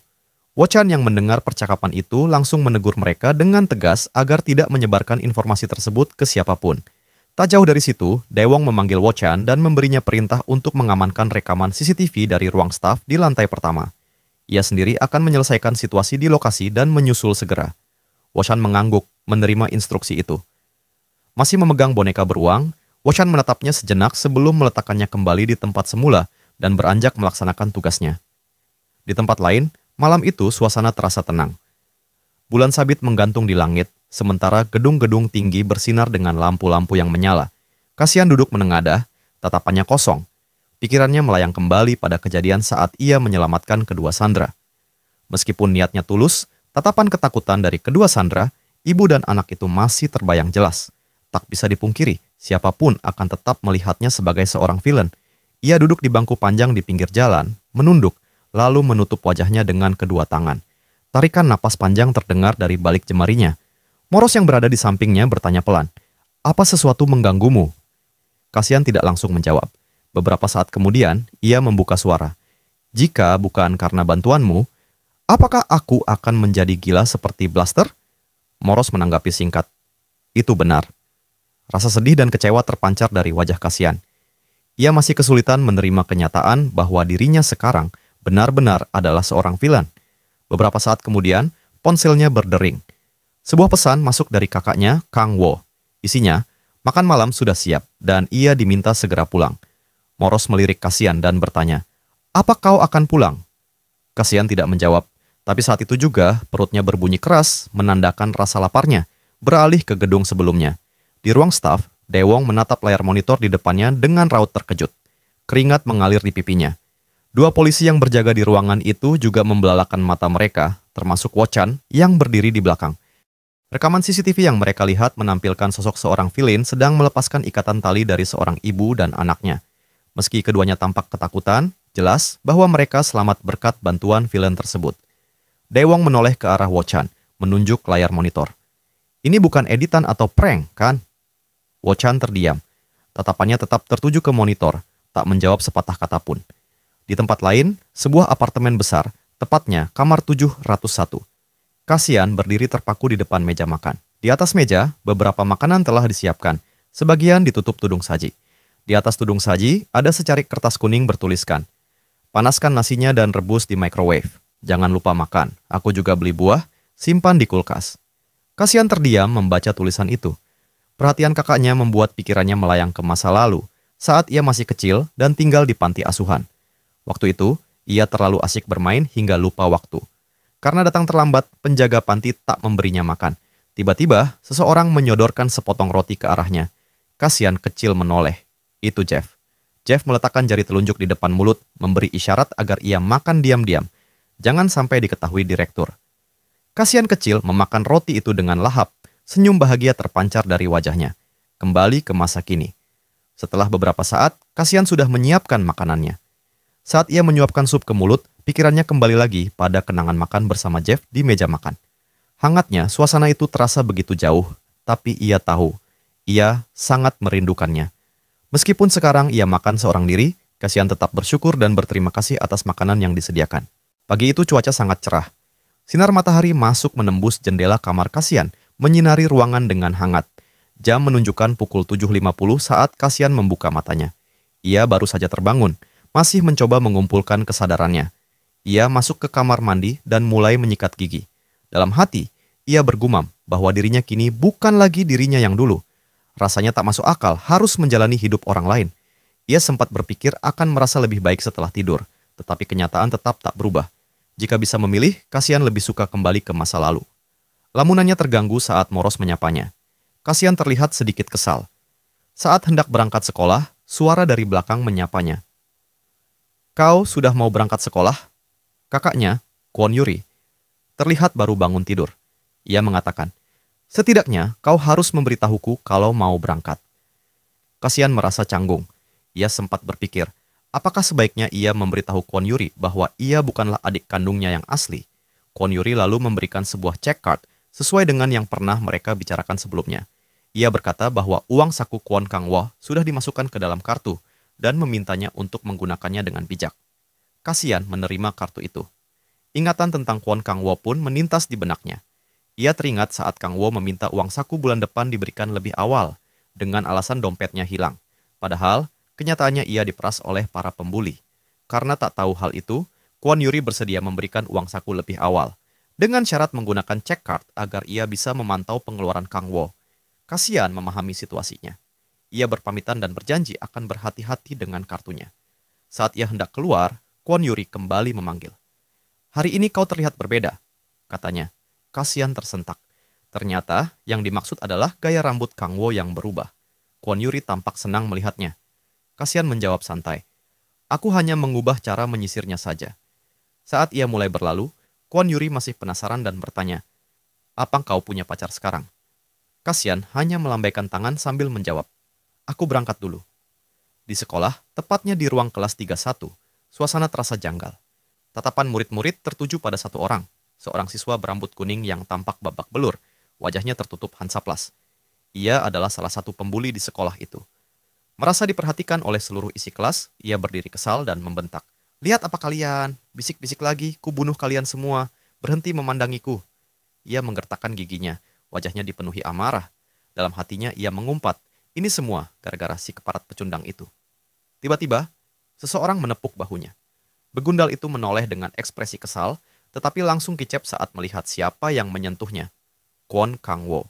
Wo-chan yang mendengar percakapan itu langsung menegur mereka dengan tegas agar tidak menyebarkan informasi tersebut ke siapapun. Tak jauh dari situ, Daewoo memanggil Wo-chan dan memberinya perintah untuk mengamankan rekaman CCTV dari ruang staf di lantai pertama. Ia sendiri akan menyelesaikan situasi di lokasi dan menyusul segera. Wo-chan mengangguk menerima instruksi itu. Masih memegang boneka beruang, Wo-chan menatapnya sejenak sebelum meletakkannya kembali di tempat semula dan beranjak melaksanakan tugasnya. Di tempat lain, malam itu suasana terasa tenang. Bulan sabit menggantung di langit, sementara gedung-gedung tinggi bersinar dengan lampu-lampu yang menyala. Kasian duduk menengadah, tatapannya kosong. Pikirannya melayang kembali pada kejadian saat ia menyelamatkan kedua Sandra. Meskipun niatnya tulus, tatapan ketakutan dari kedua Sandra, ibu dan anak itu masih terbayang jelas. Tak bisa dipungkiri, siapapun akan tetap melihatnya sebagai seorang villain. Ia duduk di bangku panjang di pinggir jalan, menunduk, lalu menutup wajahnya dengan kedua tangan. Tarikan napas panjang terdengar dari balik jemarinya. Moros yang berada di sampingnya bertanya pelan, "Apa sesuatu mengganggumu?" Kasian tidak langsung menjawab. Beberapa saat kemudian, ia membuka suara. "Jika bukan karena bantuanmu, apakah aku akan menjadi gila seperti Blaster?" Moros menanggapi singkat, "Itu benar." Rasa sedih dan kecewa terpancar dari wajah Kasian. Ia masih kesulitan menerima kenyataan bahwa dirinya sekarang benar-benar adalah seorang villain. Beberapa saat kemudian, ponselnya berdering. Sebuah pesan masuk dari kakaknya, Kang Wo. Isinya, makan malam sudah siap dan ia diminta segera pulang. Moros melirik Kasian dan bertanya, "Apa kau akan pulang?" Kasian tidak menjawab, tapi saat itu juga perutnya berbunyi keras menandakan rasa laparnya, beralih ke gedung sebelumnya. Di ruang staf, Daewoo menatap layar monitor di depannya dengan raut terkejut. Keringat mengalir di pipinya. 2 polisi yang berjaga di ruangan itu juga membelalakan mata mereka, termasuk Wo-chan yang berdiri di belakang. Rekaman CCTV yang mereka lihat menampilkan sosok seorang villain sedang melepaskan ikatan tali dari seorang ibu dan anaknya. Meski keduanya tampak ketakutan, jelas bahwa mereka selamat berkat bantuan villain tersebut. Daewoo menoleh ke arah Wo-chan, menunjuk layar monitor. "Ini bukan editan atau prank, kan?" Wo-chan terdiam. Tatapannya tetap tertuju ke monitor, tak menjawab sepatah kata pun. Di tempat lain, sebuah apartemen besar, tepatnya kamar 701. Kasian berdiri terpaku di depan meja makan. Di atas meja, beberapa makanan telah disiapkan, sebagian ditutup tudung saji. Di atas tudung saji, ada secarik kertas kuning bertuliskan, "Panaskan nasinya dan rebus di microwave. Jangan lupa makan. Aku juga beli buah, simpan di kulkas." Kasian terdiam membaca tulisan itu. Perhatian kakaknya membuat pikirannya melayang ke masa lalu, saat ia masih kecil dan tinggal di panti asuhan. Waktu itu, ia terlalu asik bermain hingga lupa waktu. Karena datang terlambat, penjaga panti tak memberinya makan. Tiba-tiba, seseorang menyodorkan sepotong roti ke arahnya. Kasian kecil menoleh. Itu Jeff. Jeff meletakkan jari telunjuk di depan mulut, memberi isyarat agar ia makan diam-diam. Jangan sampai diketahui direktur. Kasian kecil memakan roti itu dengan lahap. Senyum bahagia terpancar dari wajahnya. Kembali ke masa kini. Setelah beberapa saat, Kasian sudah menyiapkan makanannya. Saat ia menyuapkan sup ke mulut, pikirannya kembali lagi pada kenangan makan bersama Jeff di meja makan. Hangatnya, suasana itu terasa begitu jauh, tapi ia tahu, ia sangat merindukannya. Meskipun sekarang ia makan seorang diri, Kasian tetap bersyukur dan berterima kasih atas makanan yang disediakan. Pagi itu cuaca sangat cerah. Sinar matahari masuk menembus jendela kamar Kasian, menyinari ruangan dengan hangat. Jam menunjukkan pukul 7.50 saat Kasian membuka matanya. Ia baru saja terbangun, masih mencoba mengumpulkan kesadarannya. Ia masuk ke kamar mandi dan mulai menyikat gigi. Dalam hati, ia bergumam bahwa dirinya kini bukan lagi dirinya yang dulu. Rasanya tak masuk akal harus menjalani hidup orang lain. Ia sempat berpikir akan merasa lebih baik setelah tidur, tetapi kenyataan tetap tak berubah. Jika bisa memilih, Kasian lebih suka kembali ke masa lalu. Lamunannya terganggu saat Moros menyapanya. Kasian terlihat sedikit kesal. Saat hendak berangkat sekolah, suara dari belakang menyapanya. "Kau sudah mau berangkat sekolah?" Kakaknya, Kwon Yuri, terlihat baru bangun tidur. Ia mengatakan, "Setidaknya kau harus memberitahuku kalau mau berangkat." Kasian merasa canggung. Ia sempat berpikir, apakah sebaiknya ia memberitahu Kwon Yuri bahwa ia bukanlah adik kandungnya yang asli. Kwon Yuri lalu memberikan sebuah check card sesuai dengan yang pernah mereka bicarakan sebelumnya. Ia berkata bahwa uang saku Kwon Kang-wo sudah dimasukkan ke dalam kartu dan memintanya untuk menggunakannya dengan bijak. Kasian menerima kartu itu. Ingatan tentang Kwon Kang-wo pun menintas di benaknya. Ia teringat saat Kang-wo meminta uang saku bulan depan diberikan lebih awal, dengan alasan dompetnya hilang. Padahal, kenyataannya ia diperas oleh para pembuli. Karena tak tahu hal itu, Kwon Yuri bersedia memberikan uang saku lebih awal, dengan syarat menggunakan check card agar ia bisa memantau pengeluaran Kang-wo. Kasian memahami situasinya. Ia berpamitan dan berjanji akan berhati-hati dengan kartunya. Saat ia hendak keluar, Kwon Yuri kembali memanggil. "Hari ini kau terlihat berbeda," katanya. Kasian tersentak. Ternyata yang dimaksud adalah gaya rambut Kang-wo yang berubah. Kwon Yuri tampak senang melihatnya. Kasian menjawab santai. "Aku hanya mengubah cara menyisirnya saja." Saat ia mulai berlalu, Kwon Yuri masih penasaran dan bertanya, "Apa kau punya pacar sekarang?" Kasian hanya melambaikan tangan sambil menjawab, "Aku berangkat dulu." Di sekolah, tepatnya di ruang kelas 31, suasana terasa janggal. Tatapan murid-murid tertuju pada satu orang, seorang siswa berambut kuning yang tampak babak belur, wajahnya tertutup hansaplas. Ia adalah salah satu pembuli di sekolah itu. Merasa diperhatikan oleh seluruh isi kelas, ia berdiri kesal dan membentak. "Lihat apa kalian? Bisik-bisik lagi, ku bunuh kalian semua. Berhenti memandangiku." Ia menggertakkan giginya, wajahnya dipenuhi amarah. Dalam hatinya ia mengumpat, ini semua gara-gara si keparat pecundang itu. Tiba-tiba, seseorang menepuk bahunya. Begundal itu menoleh dengan ekspresi kesal, tetapi langsung kicep saat melihat siapa yang menyentuhnya. Kwon Kang-wo.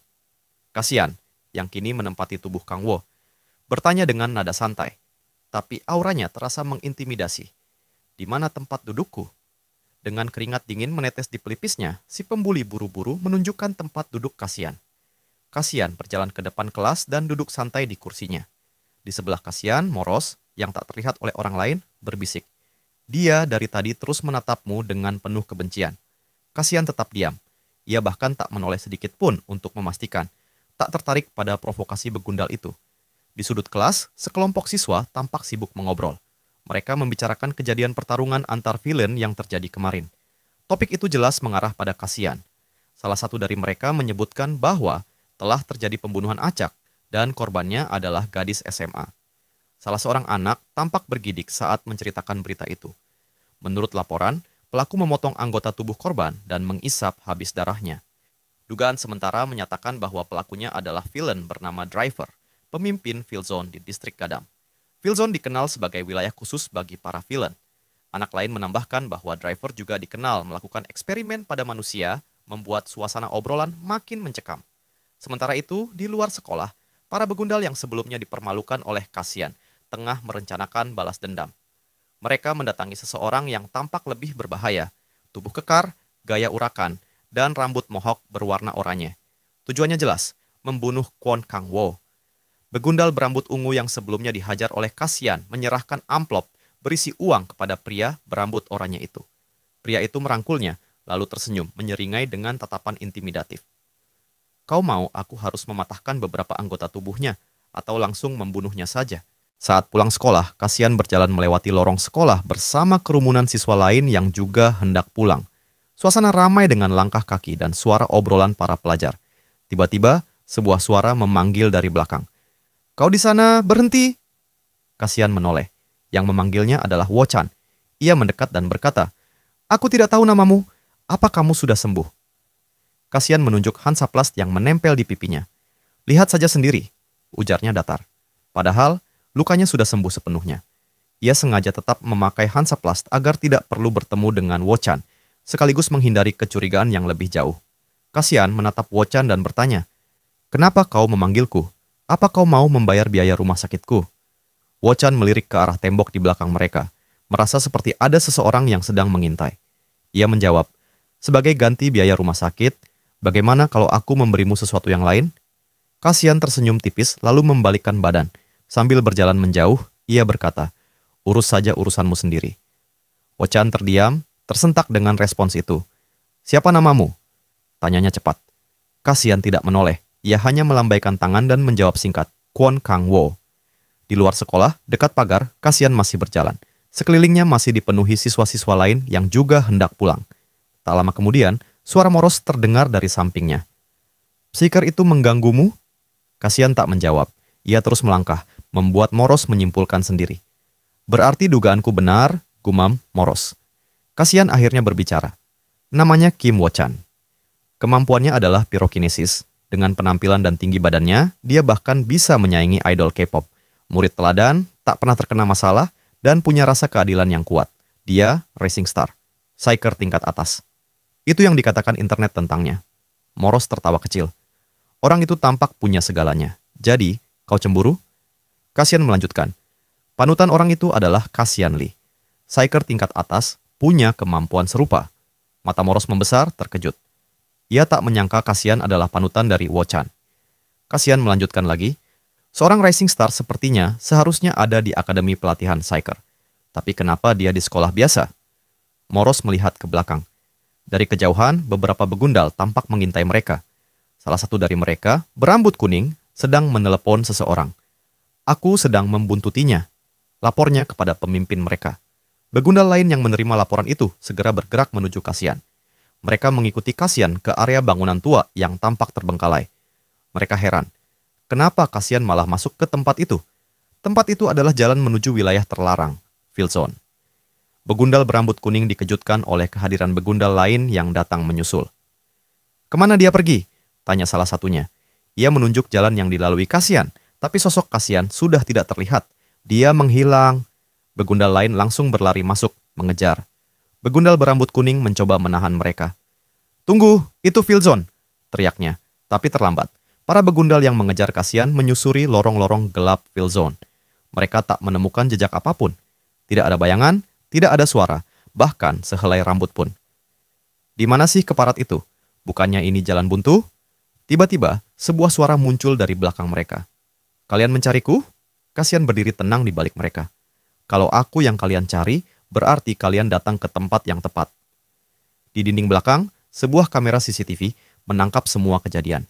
Kasian, yang kini menempati tubuh Kang-wo, bertanya dengan nada santai, tapi auranya terasa mengintimidasi. "Di mana tempat dudukku?" Dengan keringat dingin menetes di pelipisnya, si pembuli buru-buru menunjukkan tempat duduk Kasian. Kasian berjalan ke depan kelas dan duduk santai di kursinya. Di sebelah Kasian, Moros, yang tak terlihat oleh orang lain, berbisik, "Dia dari tadi terus menatapmu dengan penuh kebencian." Kasian tetap diam. Ia bahkan tak menoleh sedikit pun untuk memastikan, tak tertarik pada provokasi begundal itu. Di sudut kelas, sekelompok siswa tampak sibuk mengobrol. Mereka membicarakan kejadian pertarungan antar villain yang terjadi kemarin. Topik itu jelas mengarah pada Kasian. Salah satu dari mereka menyebutkan bahwa telah terjadi pembunuhan acak dan korbannya adalah gadis SMA. Salah seorang anak tampak bergidik saat menceritakan berita itu. Menurut laporan, pelaku memotong anggota tubuh korban dan mengisap habis darahnya. Dugaan sementara menyatakan bahwa pelakunya adalah villain bernama Driver, pemimpin Philzone di distrik Gadam. Philzone dikenal sebagai wilayah khusus bagi para villain. Anak lain menambahkan bahwa Driver juga dikenal melakukan eksperimen pada manusia, membuat suasana obrolan makin mencekam. Sementara itu, di luar sekolah, para begundal yang sebelumnya dipermalukan oleh Kasian tengah merencanakan balas dendam. Mereka mendatangi seseorang yang tampak lebih berbahaya, tubuh kekar, gaya urakan, dan rambut mohawk berwarna oranye. Tujuannya jelas, membunuh Kwon Kang-wo. Begundal berambut ungu yang sebelumnya dihajar oleh Kasian menyerahkan amplop berisi uang kepada pria berambut oranye itu. Pria itu merangkulnya, lalu tersenyum, menyeringai dengan tatapan intimidatif. "Kau mau aku harus mematahkan beberapa anggota tubuhnya, atau langsung membunuhnya saja?" Saat pulang sekolah, Kasian berjalan melewati lorong sekolah bersama kerumunan siswa lain yang juga hendak pulang. Suasana ramai dengan langkah kaki dan suara obrolan para pelajar. Tiba-tiba, sebuah suara memanggil dari belakang. "Kau di sana, berhenti!" Kasian menoleh. Yang memanggilnya adalah Wo-chan. Ia mendekat dan berkata, "Aku tidak tahu namamu. Apa kamu sudah sembuh?" Kasian menunjuk Hansaplast yang menempel di pipinya. "Lihat saja sendiri," ujarnya datar. Padahal, lukanya sudah sembuh sepenuhnya. Ia sengaja tetap memakai Hansaplast agar tidak perlu bertemu dengan Wo-chan, sekaligus menghindari kecurigaan yang lebih jauh. Kasian menatap Wo-chan dan bertanya, "Kenapa kau memanggilku? Apa kau mau membayar biaya rumah sakitku?" Wo-chan melirik ke arah tembok di belakang mereka, merasa seperti ada seseorang yang sedang mengintai. Ia menjawab, "Sebagai ganti biaya rumah sakit, bagaimana kalau aku memberimu sesuatu yang lain?" Kasian tersenyum tipis lalu membalikkan badan. Sambil berjalan menjauh, ia berkata, "Urus saja urusanmu sendiri." Wo-chan terdiam, tersentak dengan respons itu. "Siapa namamu?" tanyanya cepat. Kasian tidak menoleh. Ia hanya melambaikan tangan dan menjawab singkat, "Kwon Kang Wo." Di luar sekolah, dekat pagar, Kasian masih berjalan. Sekelilingnya masih dipenuhi siswa-siswa lain yang juga hendak pulang. Tak lama kemudian, suara Moros terdengar dari sampingnya. "Psiker itu mengganggumu?" Kasian tak menjawab. Ia terus melangkah, membuat Moros menyimpulkan sendiri. "Berarti dugaanku benar," gumam Moros. Kasian akhirnya berbicara. Namanya Kim Wo-chan. Kemampuannya adalah pirokinesis. Dengan penampilan dan tinggi badannya, dia bahkan bisa menyaingi idol K-pop. Murid teladan, tak pernah terkena masalah, dan punya rasa keadilan yang kuat. Dia racing star, psyker tingkat atas. Itu yang dikatakan internet tentangnya. Moros tertawa kecil. Orang itu tampak punya segalanya. Jadi, kau cemburu? Kasian melanjutkan. Panutan orang itu adalah Kasian Lee. Psyker tingkat atas punya kemampuan serupa. Mata Moros membesar, terkejut. Ia tak menyangka Kasian adalah panutan dari Wo-chan. Kasian melanjutkan lagi. Seorang rising star sepertinya seharusnya ada di Akademi Pelatihan Psyker. Tapi kenapa dia di sekolah biasa? Moros melihat ke belakang. Dari kejauhan, beberapa begundal tampak mengintai mereka. Salah satu dari mereka, berambut kuning, sedang menelepon seseorang. "Aku sedang membuntutinya," lapornya kepada pemimpin mereka. Begundal lain yang menerima laporan itu segera bergerak menuju Kasian. Mereka mengikuti Kasian ke area bangunan tua yang tampak terbengkalai. Mereka heran. Kenapa Kasian malah masuk ke tempat itu? Tempat itu adalah jalan menuju wilayah terlarang, Field Zone. Begundal berambut kuning dikejutkan oleh kehadiran begundal lain yang datang menyusul. "Kemana dia pergi?" tanya salah satunya. Ia menunjuk jalan yang dilalui Kasian, tapi sosok Kasian sudah tidak terlihat. Dia menghilang. Begundal lain langsung berlari masuk, mengejar. Begundal berambut kuning mencoba menahan mereka. "Tunggu, itu Field Zone," teriaknya, tapi terlambat. Para begundal yang mengejar Kasian menyusuri lorong-lorong gelap Field Zone. Mereka tak menemukan jejak apapun. Tidak ada bayangan, tidak ada suara, bahkan sehelai rambut pun. Di mana sih keparat itu? Bukannya ini jalan buntu? Tiba-tiba, sebuah suara muncul dari belakang mereka. "Kalian mencariku?" Kasian berdiri tenang di balik mereka. "Kalau aku yang kalian cari, berarti kalian datang ke tempat yang tepat." Di dinding belakang, sebuah kamera CCTV menangkap semua kejadian.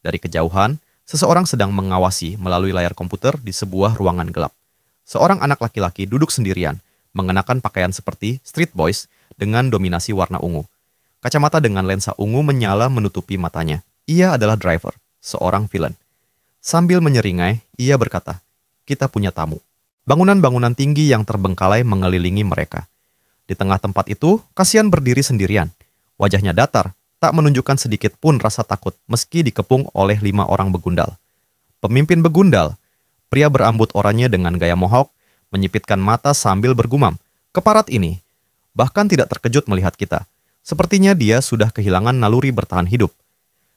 Dari kejauhan, seseorang sedang mengawasi melalui layar komputer di sebuah ruangan gelap. Seorang anak laki-laki duduk sendirian, mengenakan pakaian seperti street boys dengan dominasi warna ungu. Kacamata dengan lensa ungu menyala menutupi matanya. Ia adalah driver, seorang villain. Sambil menyeringai, ia berkata, "Kita punya tamu." Bangunan-bangunan tinggi yang terbengkalai mengelilingi mereka. Di tengah tempat itu, Kasian berdiri sendirian. Wajahnya datar, tak menunjukkan sedikit pun rasa takut meski dikepung oleh 5 orang begundal. Pemimpin begundal, pria berambut oranye dengan gaya mohawk, menyipitkan mata sambil bergumam, "Keparat ini." Bahkan tidak terkejut melihat kita. Sepertinya dia sudah kehilangan naluri bertahan hidup.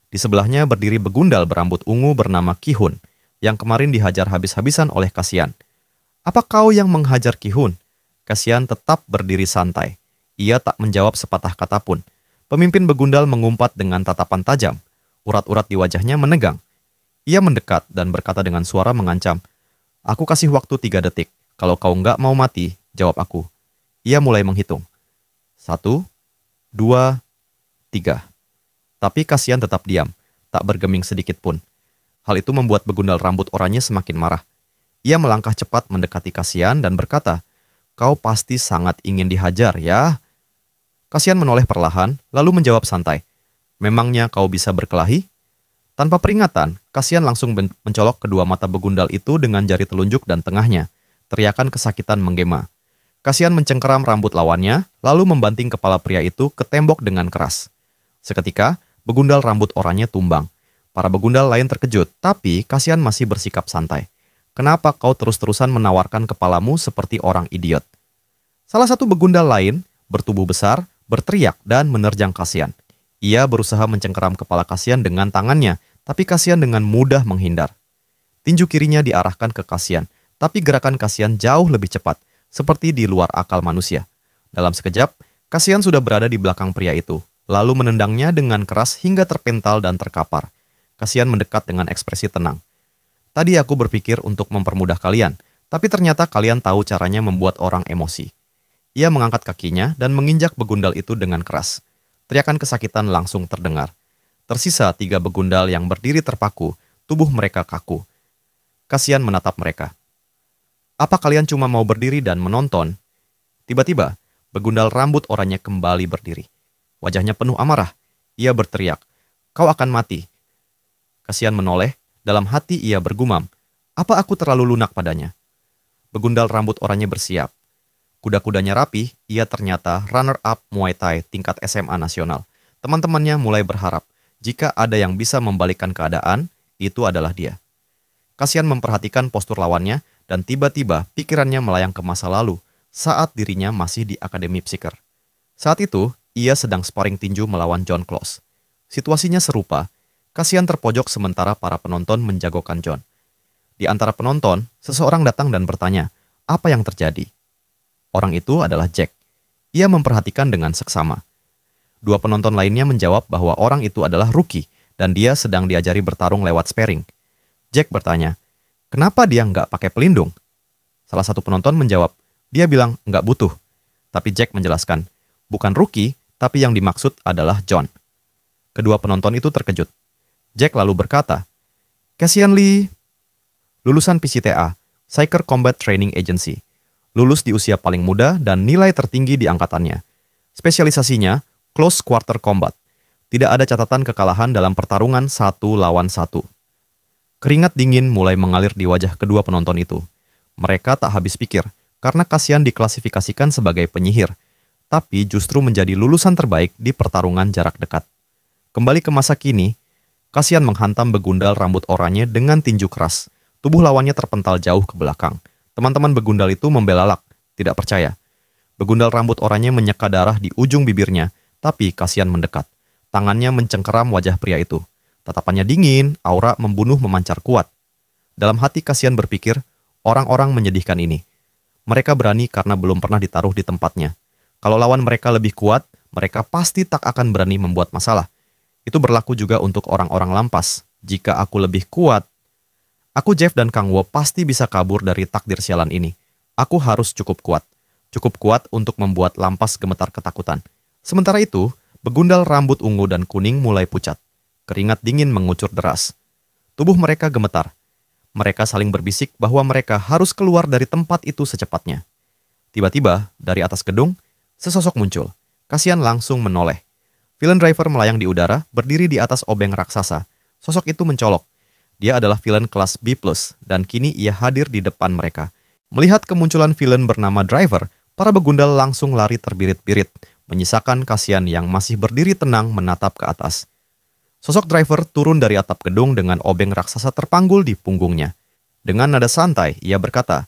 Di sebelahnya berdiri begundal berambut ungu bernama Ki-hun, yang kemarin dihajar habis-habisan oleh Kasian. "Apa kau yang menghajar Ki-hun?" Kasian tetap berdiri santai. Ia tak menjawab sepatah kata pun. Pemimpin begundal mengumpat dengan tatapan tajam. Urat-urat di wajahnya menegang. Ia mendekat dan berkata dengan suara mengancam, "Aku kasih waktu 3 detik. Kalau kau nggak mau mati, jawab aku." Ia mulai menghitung. 1, 2, 3. Tapi Kasian tetap diam, tak bergeming sedikit pun. Hal itu membuat begundal rambut oranye semakin marah. Ia melangkah cepat mendekati Kasian dan berkata, "Kau pasti sangat ingin dihajar, ya?" Kasian menoleh perlahan, lalu menjawab santai, "Memangnya kau bisa berkelahi?" Tanpa peringatan, Kasian langsung mencolok kedua mata begundal itu dengan jari telunjuk dan tengahnya. Teriakan kesakitan menggema. Kasian mencengkeram rambut lawannya, lalu membanting kepala pria itu ke tembok dengan keras. Seketika, begundal rambut oranye tumbang. Para begundal lain terkejut, tapi Kasian masih bersikap santai. Kenapa kau terus-terusan menawarkan kepalamu seperti orang idiot? Salah satu begundal lain, bertubuh besar, berteriak dan menerjang Kasian. Ia berusaha mencengkeram kepala Kasian dengan tangannya, tapi Kasian dengan mudah menghindar. Tinju kirinya diarahkan ke Kasian, tapi gerakan Kasian jauh lebih cepat, seperti di luar akal manusia. Dalam sekejap, Kasian sudah berada di belakang pria itu, lalu menendangnya dengan keras hingga terpental dan terkapar. Kasian mendekat dengan ekspresi tenang. Tadi aku berpikir untuk mempermudah kalian, tapi ternyata kalian tahu caranya membuat orang emosi. Ia mengangkat kakinya dan menginjak begundal itu dengan keras. Teriakan kesakitan langsung terdengar. Tersisa 3 begundal yang berdiri terpaku, tubuh mereka kaku. Kasian menatap mereka. Apa kalian cuma mau berdiri dan menonton? Tiba-tiba, begundal rambut oranye kembali berdiri. Wajahnya penuh amarah. Ia berteriak, "Kau akan mati." Kasian menoleh, dalam hati ia bergumam, apa aku terlalu lunak padanya? Begundal rambut oranye bersiap. Kuda-kudanya rapi, ia ternyata runner-up Muay Thai tingkat SMA nasional. Teman-temannya mulai berharap, jika ada yang bisa membalikkan keadaan, itu adalah dia. Kasian memperhatikan postur lawannya, dan tiba-tiba pikirannya melayang ke masa lalu, saat dirinya masih di Akademi Psiker. Saat itu, ia sedang sparring tinju melawan John Close. Situasinya serupa. Kasian terpojok sementara para penonton menjagokan John. Di antara penonton, seseorang datang dan bertanya, apa yang terjadi? Orang itu adalah Jack. Ia memperhatikan dengan seksama. 2 penonton lainnya menjawab bahwa orang itu adalah rookie dan dia sedang diajari bertarung lewat sparring. Jack bertanya, kenapa dia nggak pakai pelindung? Salah satu penonton menjawab, dia bilang nggak butuh. Tapi Jack menjelaskan, bukan rookie, tapi yang dimaksud adalah John. Kedua penonton itu terkejut. Jack lalu berkata, Kasian Lee, lulusan PCTA, Psyker Combat Training Agency, lulus di usia paling muda dan nilai tertinggi di angkatannya. Spesialisasinya, Close Quarter Combat. Tidak ada catatan kekalahan dalam pertarungan 1 lawan 1. Keringat dingin mulai mengalir di wajah kedua penonton itu. Mereka tak habis pikir, karena Kasian diklasifikasikan sebagai penyihir, tapi justru menjadi lulusan terbaik di pertarungan jarak dekat. Kembali ke masa kini, Kasian menghantam begundal rambut oranye dengan tinju keras. Tubuh lawannya terpental jauh ke belakang. Teman-teman begundal itu membelalak, tidak percaya. Begundal rambut oranye menyeka darah di ujung bibirnya, tapi Kasian mendekat. Tangannya mencengkeram wajah pria itu. Tatapannya dingin, aura membunuh memancar kuat. Dalam hati Kasian berpikir, orang-orang menyedihkan ini. Mereka berani karena belum pernah ditaruh di tempatnya. Kalau lawan mereka lebih kuat, mereka pasti tak akan berani membuat masalah. Itu berlaku juga untuk orang-orang lampas. Jika aku lebih kuat, aku Jeff dan Kang Wo pasti bisa kabur dari takdir sialan ini. Aku harus cukup kuat. Cukup kuat untuk membuat lampas gemetar ketakutan. Sementara itu, begundal rambut ungu dan kuning mulai pucat. Keringat dingin mengucur deras. Tubuh mereka gemetar. Mereka saling berbisik bahwa mereka harus keluar dari tempat itu secepatnya. Tiba-tiba, dari atas gedung, sesosok muncul. Kasian langsung menoleh. Villain Driver melayang di udara, berdiri di atas obeng raksasa. Sosok itu mencolok. Dia adalah villain kelas B+, dan kini ia hadir di depan mereka. Melihat kemunculan villain bernama Driver, para begundal langsung lari terbirit-birit, menyisakan Kasian yang masih berdiri tenang menatap ke atas. Sosok Driver turun dari atap gedung dengan obeng raksasa terpanggul di punggungnya. Dengan nada santai, ia berkata,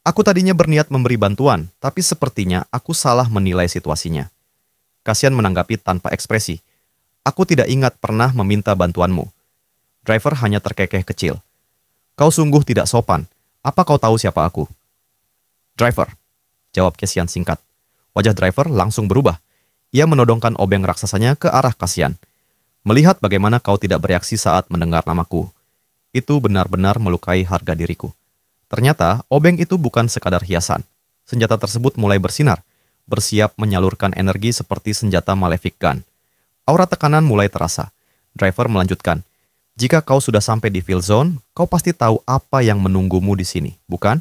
aku tadinya berniat memberi bantuan, tapi sepertinya aku salah menilai situasinya. Kasian menanggapi tanpa ekspresi. Aku tidak ingat pernah meminta bantuanmu. Driver hanya terkekeh kecil. Kau sungguh tidak sopan. Apa kau tahu siapa aku? Driver, jawab Kasian singkat. Wajah Driver langsung berubah. Ia menodongkan obeng raksasanya ke arah Kasian. Melihat bagaimana kau tidak bereaksi saat mendengar namaku. Itu benar-benar melukai harga diriku. Ternyata obeng itu bukan sekadar hiasan. Senjata tersebut mulai bersinar. Bersiap menyalurkan energi seperti senjata Malefic Gun. Aura tekanan mulai terasa. Driver melanjutkan, jika kau sudah sampai di Field Zone, kau pasti tahu apa yang menunggumu di sini, bukan?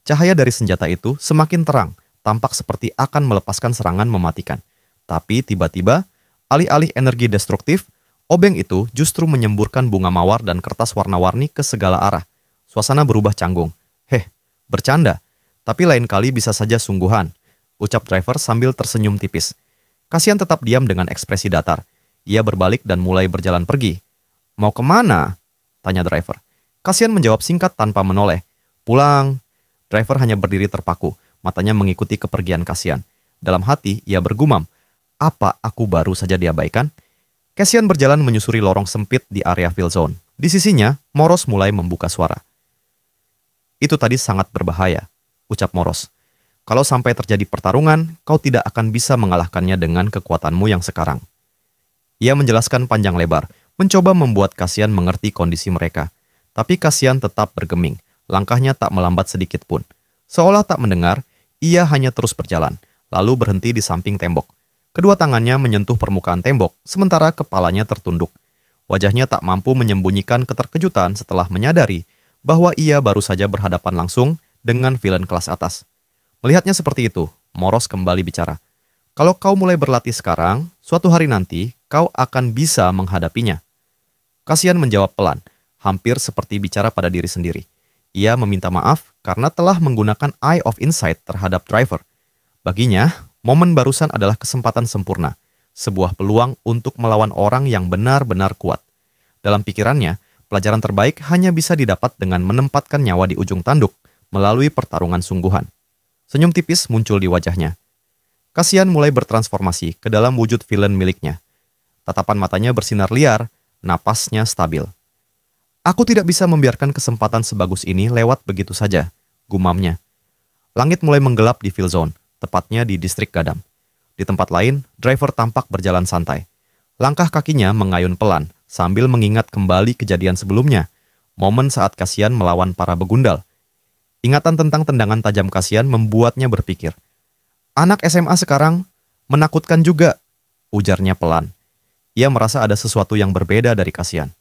Cahaya dari senjata itu semakin terang, tampak seperti akan melepaskan serangan mematikan. Tapi tiba-tiba, alih-alih energi destruktif, obeng itu justru menyemburkan bunga mawar dan kertas warna-warni ke segala arah. Suasana berubah canggung. Bercanda, tapi lain kali bisa saja sungguhan, ucap driver sambil tersenyum tipis. Kasihan tetap diam dengan ekspresi datar. Ia berbalik dan mulai berjalan pergi. Mau kemana? Tanya driver. Kasihan menjawab singkat tanpa menoleh. Pulang. Driver hanya berdiri terpaku, matanya mengikuti kepergian Kasihan. Dalam hati, ia bergumam. Apa aku baru saja diabaikan? Kasihan berjalan menyusuri lorong sempit di area field zone. Di sisinya, Moros mulai membuka suara. Itu tadi sangat berbahaya, ucap Moros. Kalau sampai terjadi pertarungan, kau tidak akan bisa mengalahkannya dengan kekuatanmu yang sekarang. Ia menjelaskan panjang lebar, mencoba membuat Kasihan mengerti kondisi mereka. Tapi Kasihan tetap bergeming, langkahnya tak melambat sedikit pun. Seolah tak mendengar, ia hanya terus berjalan, lalu berhenti di samping tembok. Kedua tangannya menyentuh permukaan tembok, sementara kepalanya tertunduk. Wajahnya tak mampu menyembunyikan keterkejutan setelah menyadari bahwa ia baru saja berhadapan langsung dengan villain kelas atas. Melihatnya seperti itu, Moros kembali bicara. Kalau kau mulai berlatih sekarang, suatu hari nanti kau akan bisa menghadapinya. Kasihan menjawab pelan, hampir seperti bicara pada diri sendiri. Ia meminta maaf karena telah menggunakan Eye of Insight terhadap driver. Baginya, momen barusan adalah kesempatan sempurna, sebuah peluang untuk melawan orang yang benar-benar kuat. Dalam pikirannya, pelajaran terbaik hanya bisa didapat dengan menempatkan nyawa di ujung tanduk melalui pertarungan sungguhan. Senyum tipis muncul di wajahnya. Kasihan mulai bertransformasi ke dalam wujud villain miliknya. Tatapan matanya bersinar liar, napasnya stabil. Aku tidak bisa membiarkan kesempatan sebagus ini lewat begitu saja, gumamnya. Langit mulai menggelap di field zone, tepatnya di distrik Gadam. Di tempat lain, driver tampak berjalan santai. Langkah kakinya mengayun pelan, sambil mengingat kembali kejadian sebelumnya, momen saat Kasihan melawan para begundal. Ingatan tentang tendangan tajam Kasihan membuatnya berpikir. Anak SMA sekarang menakutkan juga, ujarnya pelan. Ia merasa ada sesuatu yang berbeda dari Kasihan.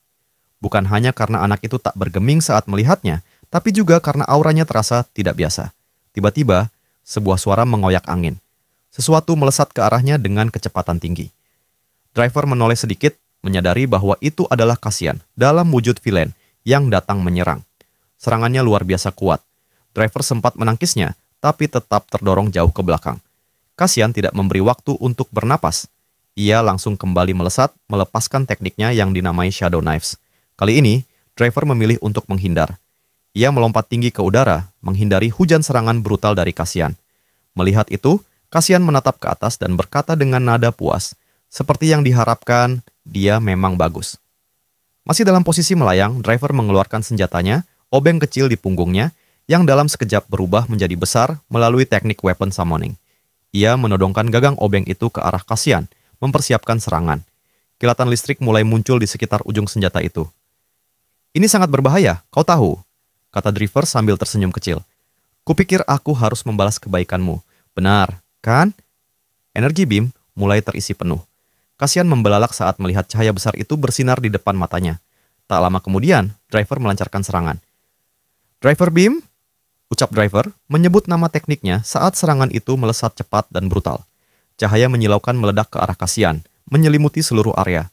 Bukan hanya karena anak itu tak bergeming saat melihatnya, tapi juga karena auranya terasa tidak biasa. Tiba-tiba, sebuah suara mengoyak angin. Sesuatu melesat ke arahnya dengan kecepatan tinggi. Driver menoleh sedikit, menyadari bahwa itu adalah Kasihan dalam wujud villain yang datang menyerang. Serangannya luar biasa kuat. Driver sempat menangkisnya, tapi tetap terdorong jauh ke belakang. Kasihan tidak memberi waktu untuk bernapas. Ia langsung kembali melesat, melepaskan tekniknya yang dinamai Shadow Knives. Kali ini, driver memilih untuk menghindar. Ia melompat tinggi ke udara, menghindari hujan serangan brutal dari Kasihan. Melihat itu, Kasihan menatap ke atas dan berkata dengan nada puas, seperti yang diharapkan, dia memang bagus. Masih dalam posisi melayang, driver mengeluarkan senjatanya, obeng kecil di punggungnya, yang dalam sekejap berubah menjadi besar melalui teknik weapon summoning. Ia menodongkan gagang obeng itu ke arah Kasihan, mempersiapkan serangan. Kilatan listrik mulai muncul di sekitar ujung senjata itu. Ini sangat berbahaya, kau tahu, kata driver sambil tersenyum kecil. Kupikir aku harus membalas kebaikanmu. Benar, kan? Energi beam mulai terisi penuh. Kasihan membelalak saat melihat cahaya besar itu bersinar di depan matanya. Tak lama kemudian, driver melancarkan serangan. Driver beam? Ucap driver, menyebut nama tekniknya saat serangan itu melesat cepat dan brutal. Cahaya menyilaukan meledak ke arah Kasihan, menyelimuti seluruh area.